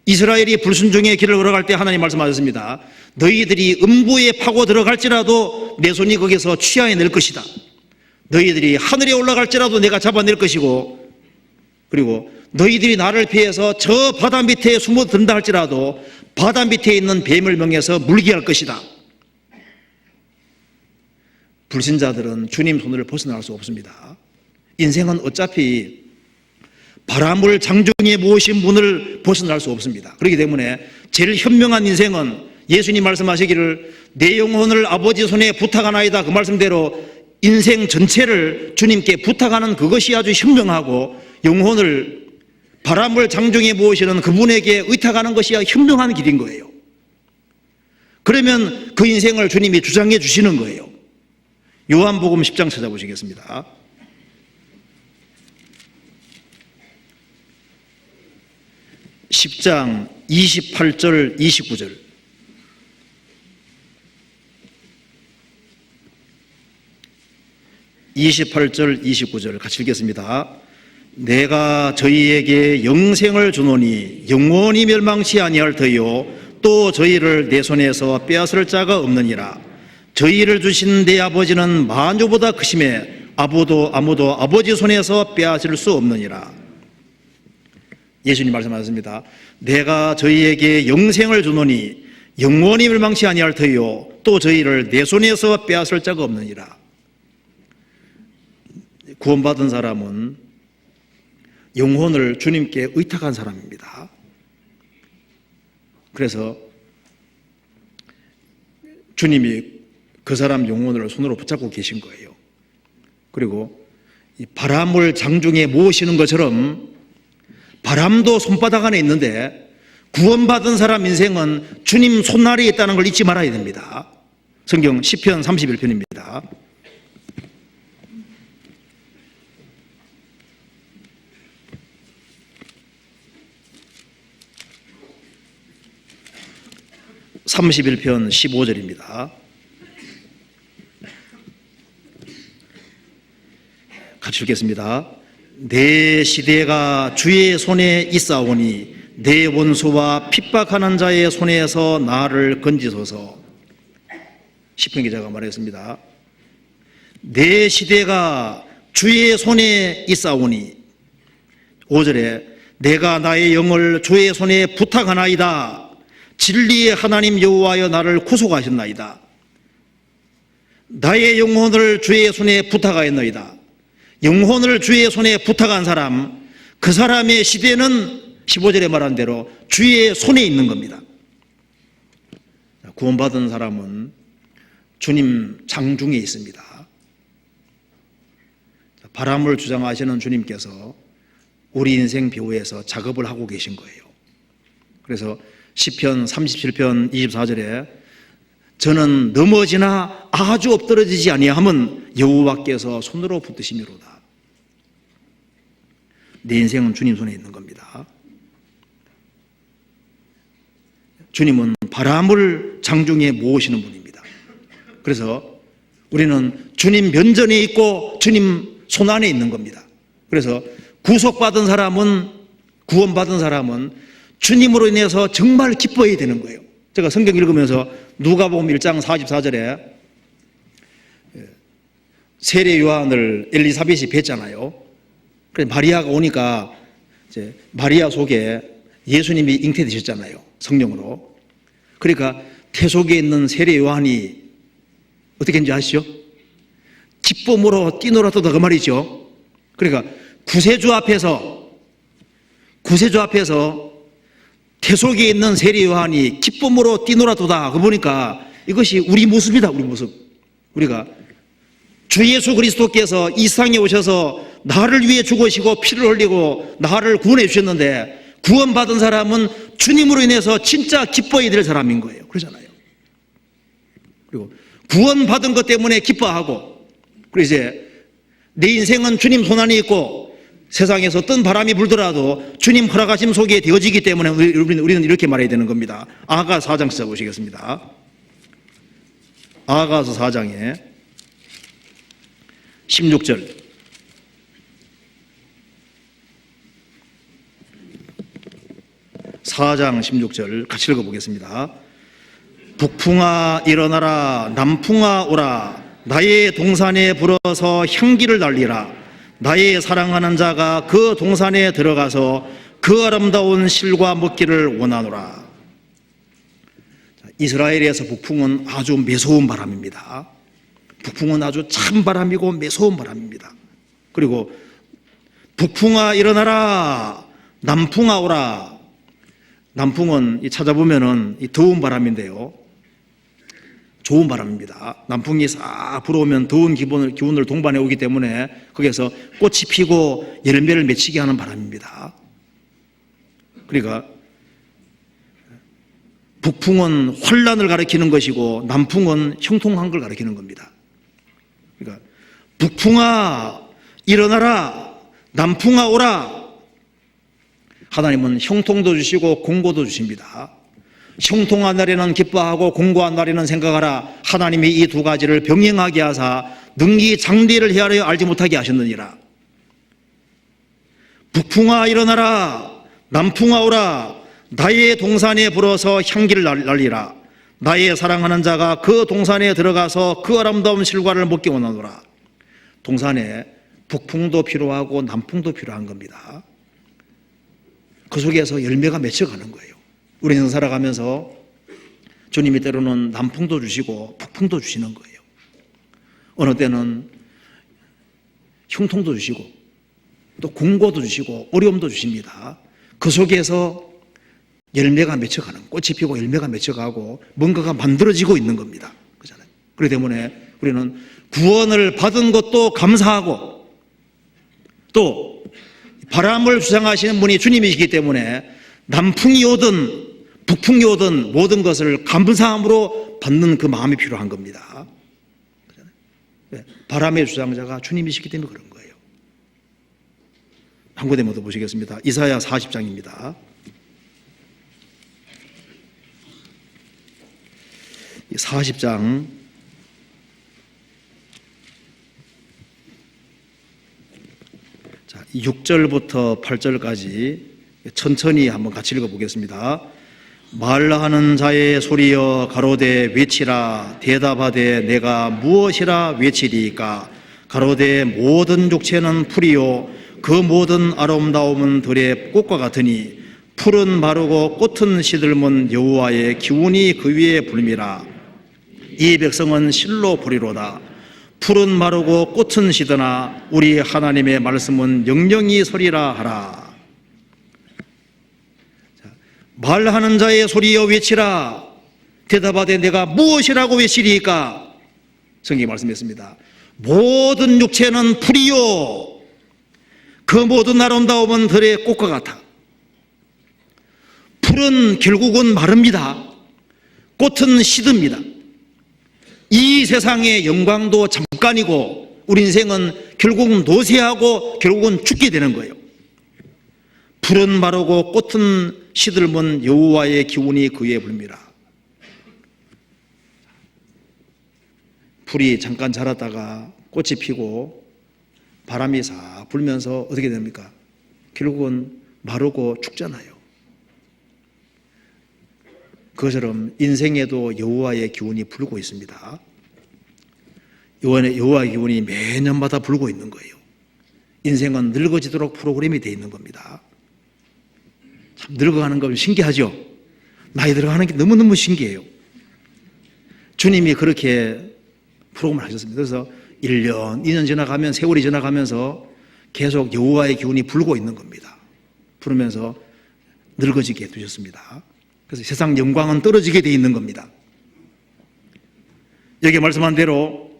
이스라엘이 불순종의 길을 걸어갈 때 하나님 말씀하셨습니다. 너희들이 음부에 파고 들어갈지라도 내 손이 거기서 취하해낼 것이다. 너희들이 하늘에 올라갈지라도 내가 잡아낼 것이고, 그리고 너희들이 나를 피해서 저 바다 밑에 숨어든다 할지라도 바다 밑에 있는 뱀을 명해서 물게 할 것이다. 불신자들은 주님 손을 벗어날 수 없습니다. 인생은 어차피 바람을 장중에 모으신 분을 벗어날 수 없습니다. 그렇기 때문에 제일 현명한 인생은 예수님 말씀하시기를 내 영혼을 아버지 손에 부탁하나이다, 그 말씀대로 인생 전체를 주님께 부탁하는 그것이 아주 현명하고, 영혼을 바람을 장중에 모으시는 그분에게 의탁하는 것이 현명한 길인 거예요. 그러면 그 인생을 주님이 주장해 주시는 거예요. 요한복음 10장 찾아보시겠습니다. 10장 28절 29절. (28절) 29절 같이 읽겠습니다. 내가 저희에게 영생을 주노니 영원히 멸망치 아니할 터이요 또 저희를 내 손에서 빼앗을 자가 없느니라. 저희를 주신 내 아버지는 만유보다 크심에 아무도 아버지 손에서 빼앗을 수 없느니라. 예수님 말씀하셨습니다. 내가 저희에게 영생을 주노니 영원히 멸망치 아니할 터이요 또 저희를 내 손에서 빼앗을 자가 없느니라. 구원받은 사람은 영혼을 주님께 의탁한 사람입니다. 그래서 주님이 그 사람 영혼을 손으로 붙잡고 계신 거예요. 그리고 이 바람을 장중에 모으시는 것처럼 바람도 손바닥 안에 있는데, 구원받은 사람 인생은 주님 손아래에 있다는 걸 잊지 말아야 됩니다. 성경 시편 31편입니다. (31편) 15절입니다. 같이 읽겠습니다. 내 시대가 주의 손에 있사오니 내 원수와 핍박하는 자의 손에서 나를 건지소서. 시편 기자가 말했습니다. 내 시대가 주의 손에 있사오니, 5절에 내가 나의 영을 주의 손에 부탁하나이다. 진리의 하나님 여호와여 나를 구속하셨나이다. 나의 영혼을 주의 손에 부탁하였나이다. 영혼을 주의 손에 부탁한 사람, 그 사람의 시대는 15절에 말한 대로 주의 손에 있는 겁니다. 구원받은 사람은 주님 장중에 있습니다. 바람을 주장하시는 주님께서 우리 인생 배후에서 작업을 하고 계신 거예요. 그래서 시편 37편 24절에 저는 넘어지나 아주 엎드러지지 아니하면 여호와께서 손으로 붙드시미로다. 내 인생은 주님 손에 있는 겁니다. 주님은 바람을 장중에 모으시는 분입니다. 그래서 우리는 주님 면전에 있고 주님 손 안에 있는 겁니다. 그래서 구속받은 사람은, 구원받은 사람은 주님으로 인해서 정말 기뻐해야 되는 거예요. 제가 성경 읽으면서 누가복음 1장 44절에 세례 요한을 엘리사벳이 뵀잖아요. 그래서 마리아가 오니까 이제 마리아 속에 예수님이 잉태되셨잖아요. 성령으로. 그러니까 태속에 있는 세례 요한이 어떻게 했는지 아시죠? 기쁨으로 뛰놀았다 그 말이죠. 그러니까 구세주 앞에서 태속에 있는 세례 요한이 기쁨으로 뛰놀았다 그 보니까 이것이 우리 모습이다. 우리 모습. 우리가 주 예수 그리스도께서 이 세상에 오셔서 나를 위해 죽으시고 피를 흘리고 나를 구원해 주셨는데, 구원받은 사람은 주님으로 인해서 진짜 기뻐해야 될 사람인 거예요. 그러잖아요. 그리고 구원받은 것 때문에 기뻐하고, 그리고 이제 내 인생은 주님 손안에 있고 세상에서 어떤 바람이 불더라도 주님 허락하심 속에 되어지기 때문에 우리는 이렇게 말해야 되는 겁니다. 아가서 4장 찾아보시겠습니다. 아가서 4장에 16절. (4장 16절) 같이 읽어보겠습니다. 북풍아 일어나라, 남풍아 오라, 나의 동산에 불어서 향기를 날리라. 나의 사랑하는 자가 그 동산에 들어가서 그 아름다운 실과 먹기를 원하노라. 이스라엘에서 북풍은 아주 매서운 바람입니다. 북풍은 아주 찬 바람이고 매서운 바람입니다. 그리고 북풍아 일어나라, 남풍아 오라. 남풍은 찾아보면은 더운 바람인데요, 좋은 바람입니다. 남풍이 싹 불어오면 더운 기운을 동반해 오기 때문에 거기에서 꽃이 피고 열매를 맺히게 하는 바람입니다. 그러니까 북풍은 환란을 가리키는 것이고 남풍은 형통한 걸 가리키는 겁니다. 그러니까 북풍아 일어나라, 남풍아 오라. 하나님은 형통도 주시고 공고도 주십니다. 형통한 날에는 기뻐하고 공고한 날에는 생각하라. 하나님이 이 두 가지를 병행하게 하사 능히 장대를 헤아려 알지 못하게 하셨느니라. 북풍아 일어나라, 남풍아 오라. 나의 동산에 불어서 향기를 날리라. 나의 사랑하는 자가 그 동산에 들어가서 그 아름다운 실과를 먹기 원하노라. 동산에 북풍도 필요하고 남풍도 필요한 겁니다. 그 속에서 열매가 맺혀가는 거예요. 우리는 살아가면서 주님이 때로는 남풍도 주시고 북풍도 주시는 거예요. 어느 때는 형통도 주시고 또 공고도 주시고 어려움도 주십니다. 그 속에서 열매가 맺혀가는, 꽃이 피고 열매가 맺혀가고 뭔가가 만들어지고 있는 겁니다. 그렇잖아요. 그렇기 때문에 우리는 구원을 받은 것도 감사하고 또 바람을 주장하시는 분이 주님이시기 때문에 남풍이 오든 북풍이 오든 모든 것을 감사함으로 받는 그 마음이 필요한 겁니다. 바람의 주장자가 주님이시기 때문에 그런 거예요. 한 군데 모두 보시겠습니다. 이사야 40장입니다. 이 40장 6절부터 8절까지 천천히 한번 같이 읽어보겠습니다. 말하는 자의 소리여 가로되 외치라. 대답하되 내가 무엇이라 외치리이까. 가로되 모든 육체는 풀이요 그 모든 아름다움은 들의 꽃과 같으니 풀은 마르고 꽃은 시들면 여호와의 기운이 그 위에 불미라. 이 백성은 실로 보리로다. 풀은 마르고 꽃은 시드나 우리 하나님의 말씀은 영영이 서리라 하라. 말하는 자의 소리여 외치라. 대답하되 내가 무엇이라고 외치리이까. 성경이 말씀했습니다. 모든 육체는 풀이요 그 모든 아름다움은 들의 꽃과 같아. 풀은 결국은 마릅니다. 꽃은 시듭니다. 이 세상의 영광도 잠깐이고 우리 인생은 결국은 노쇠하고 결국은 죽게 되는 거예요. 풀은 마르고 꽃은 시들면 여호와의 기운이 그 위에 불미라. 풀이 잠깐 자랐다가 꽃이 피고 바람이 싹 불면서 어떻게 됩니까? 결국은 마르고 죽잖아요. 그것처럼 인생에도 여호와의 기운이 불고 있습니다. 여호와의 기운이 매년마다 불고 있는 거예요. 인생은 늙어지도록 프로그램이 되어 있는 겁니다. 참 늙어가는 거 신기하죠? 나이 들어가는 게 너무너무 신기해요. 주님이 그렇게 프로그램을 하셨습니다. 그래서 1년, 2년 지나가면 세월이 지나가면서 계속 여호와의 기운이 불고 있는 겁니다. 부르면서 늙어지게 해두셨습니다. 그래서 세상 영광은 떨어지게 되어 있는 겁니다. 여기 말씀한 대로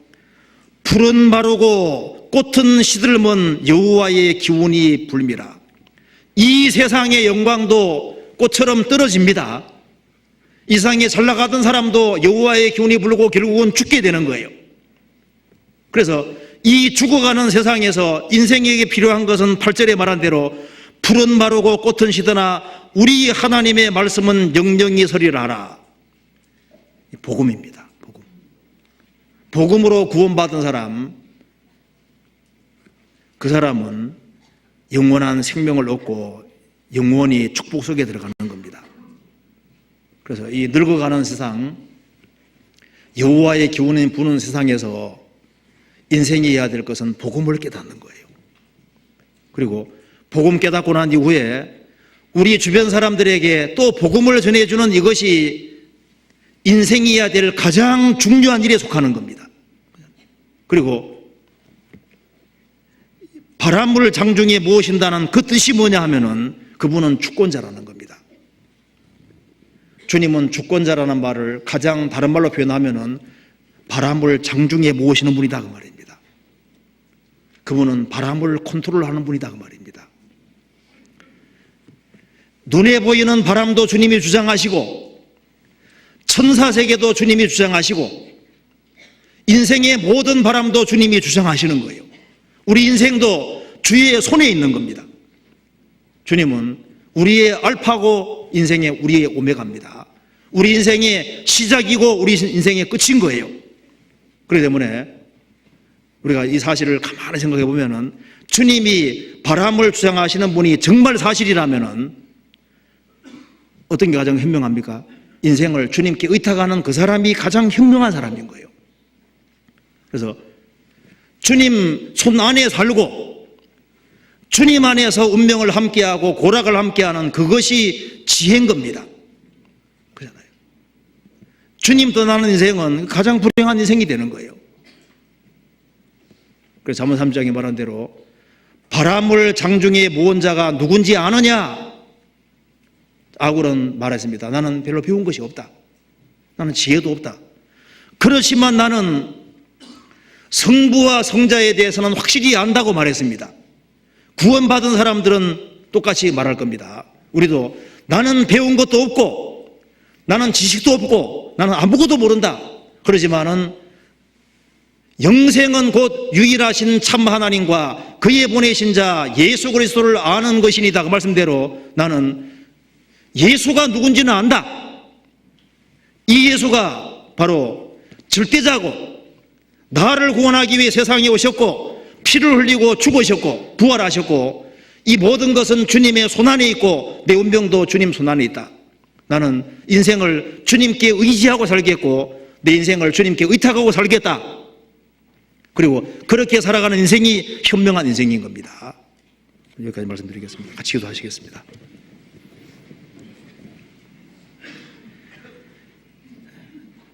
풀은 마르고 꽃은 시들면 여호와의 기운이 불미라. 이 세상의 영광도 꽃처럼 떨어집니다. 이 세상에 잘 나가던 사람도 여호와의 기운이 불고 결국은 죽게 되는 거예요. 그래서 이 죽어가는 세상에서 인생에게 필요한 것은 8절에 말한 대로 풀은 마르고 꽃은 시드나 우리 하나님의 말씀은 영영이 서리라 하라. 복음입니다. 복음. 복음으로 구원받은 사람, 그 사람은 영원한 생명을 얻고 영원히 축복 속에 들어가는 겁니다. 그래서 이 늙어가는 세상, 여호와의 기운이 부는 세상에서 인생이 해야 될 것은 복음을 깨닫는 거예요. 그리고 복음 깨닫고 난 이후에 우리 주변 사람들에게 또 복음을 전해주는 이것이 인생이 해야 될 가장 중요한 일에 속하는 겁니다. 그리고 바람을 장중에 모으신다는 그 뜻이 뭐냐 하면은 그분은 주권자라는 겁니다. 주님은 주권자라는 말을 가장 다른 말로 표현하면은 바람을 장중에 모으시는 분이다 그 말입니다. 그분은 바람을 컨트롤하는 분이다 그 말입니다. 눈에 보이는 바람도 주님이 주장하시고 천사세계도 주님이 주장하시고 인생의 모든 바람도 주님이 주장하시는 거예요. 우리 인생도 주의 손에 있는 겁니다. 주님은 우리의 알파고 인생의 우리의 오메가입니다. 우리 인생의 시작이고 우리 인생의 끝인 거예요. 그렇기 때문에 우리가 이 사실을 가만히 생각해 보면은 주님이 바람을 주장하시는 분이 정말 사실이라면은 어떤 게 가장 현명합니까? 인생을 주님께 의탁하는 그 사람이 가장 현명한 사람인 거예요. 그래서 주님 손 안에 살고 주님 안에서 운명을 함께하고 고락을 함께하는 그것이 지혜인 겁니다. 그렇잖아요. 주님 떠나는 인생은 가장 불행한 인생이 되는 거예요. 그래서 잠언 3장에 말한 대로 바람을 장중에 모은 자가 누군지 아느냐? 아굴은 말했습니다. 나는 별로 배운 것이 없다. 나는 지혜도 없다. 그렇지만 나는 성부와 성자에 대해서는 확실히 안다고 말했습니다. 구원받은 사람들은 똑같이 말할 겁니다. 우리도 나는 배운 것도 없고 나는 지식도 없고 나는 아무것도 모른다. 그러지만은 영생은 곧 유일하신 참 하나님과 그의 보내신 자 예수 그리스도를 아는 것이니다. 그 말씀대로 나는 예수가 누군지는 안다. 이 예수가 바로 절대자고 나를 구원하기 위해 세상에 오셨고 피를 흘리고 죽으셨고 부활하셨고 이 모든 것은 주님의 손안에 있고 내 운명도 주님 손안에 있다. 나는 인생을 주님께 의지하고 살겠고 내 인생을 주님께 의탁하고 살겠다. 그리고 그렇게 살아가는 인생이 현명한 인생인 겁니다. 여기까지 말씀드리겠습니다. 같이 기도하시겠습니다.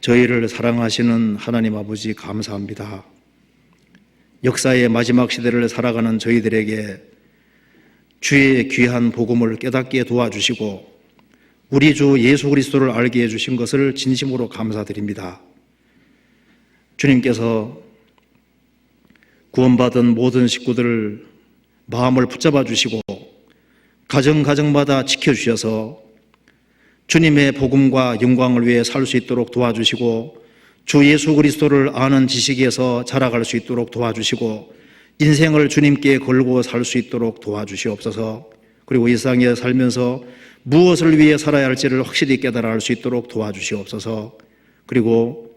저희를 사랑하시는 하나님 아버지 감사합니다. 역사의 마지막 시대를 살아가는 저희들에게 주의 귀한 복음을 깨닫게 도와주시고 우리 주 예수 그리스도를 알게 해주신 것을 진심으로 감사드립니다. 주님께서 구원받은 모든 식구들을 마음을 붙잡아 주시고 가정가정마다 지켜주셔서 주님의 복음과 영광을 위해 살 수 있도록 도와주시고 주 예수 그리스도를 아는 지식에서 자라갈 수 있도록 도와주시고 인생을 주님께 걸고 살 수 있도록 도와주시옵소서. 그리고 이 세상에 살면서 무엇을 위해 살아야 할지를 확실히 깨달아 알 수 있도록 도와주시옵소서. 그리고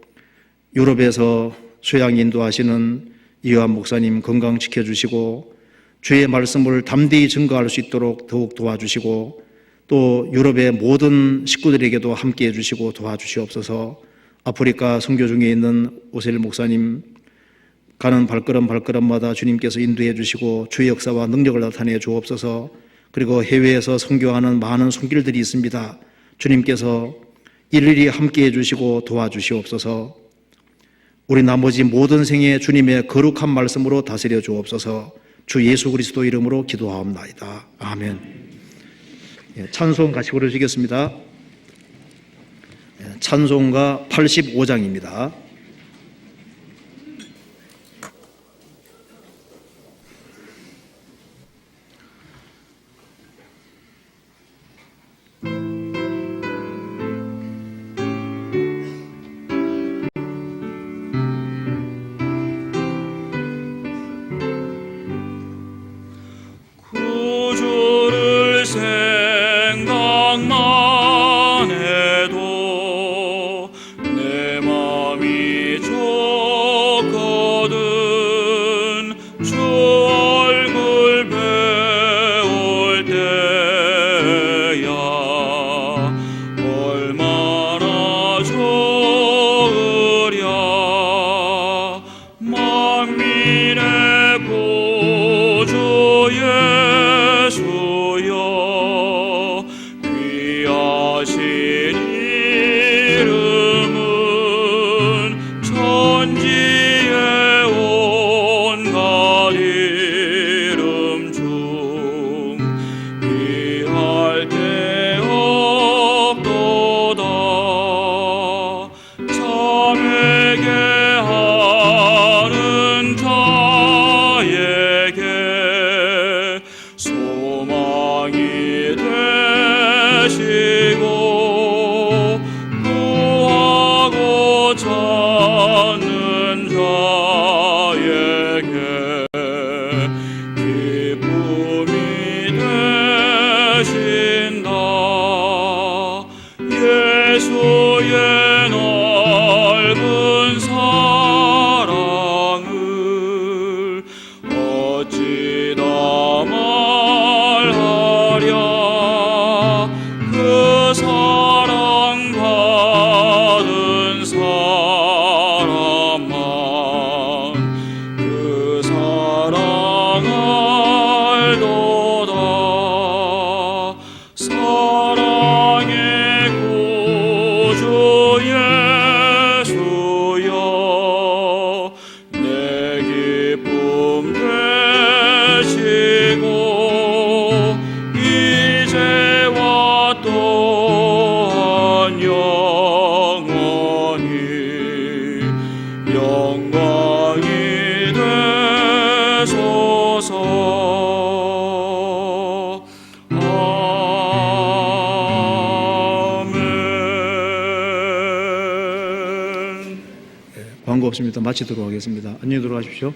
유럽에서 수양 인도하시는 이요한 목사님 건강 지켜주시고 주의 말씀을 담대히 증거할 수 있도록 더욱 도와주시고 또 유럽의 모든 식구들에게도 함께해 주시고 도와주시옵소서. 아프리카 선교 중에 있는 오셀 목사님 가는 발걸음마다 주님께서 인도해 주시고 주의 역사와 능력을 나타내 주옵소서. 그리고 해외에서 선교하는 많은 손길들이 있습니다. 주님께서 일일이 함께해 주시고 도와주시옵소서. 우리 나머지 모든 생에 주님의 거룩한 말씀으로 다스려 주옵소서. 주 예수 그리스도 이름으로 기도하옵나이다. 아멘. 찬송 같이 부르시겠습니다. 찬송가 85장입니다. 광고 없습니다. 마치도록 하겠습니다. 안녕히 들어가십시오.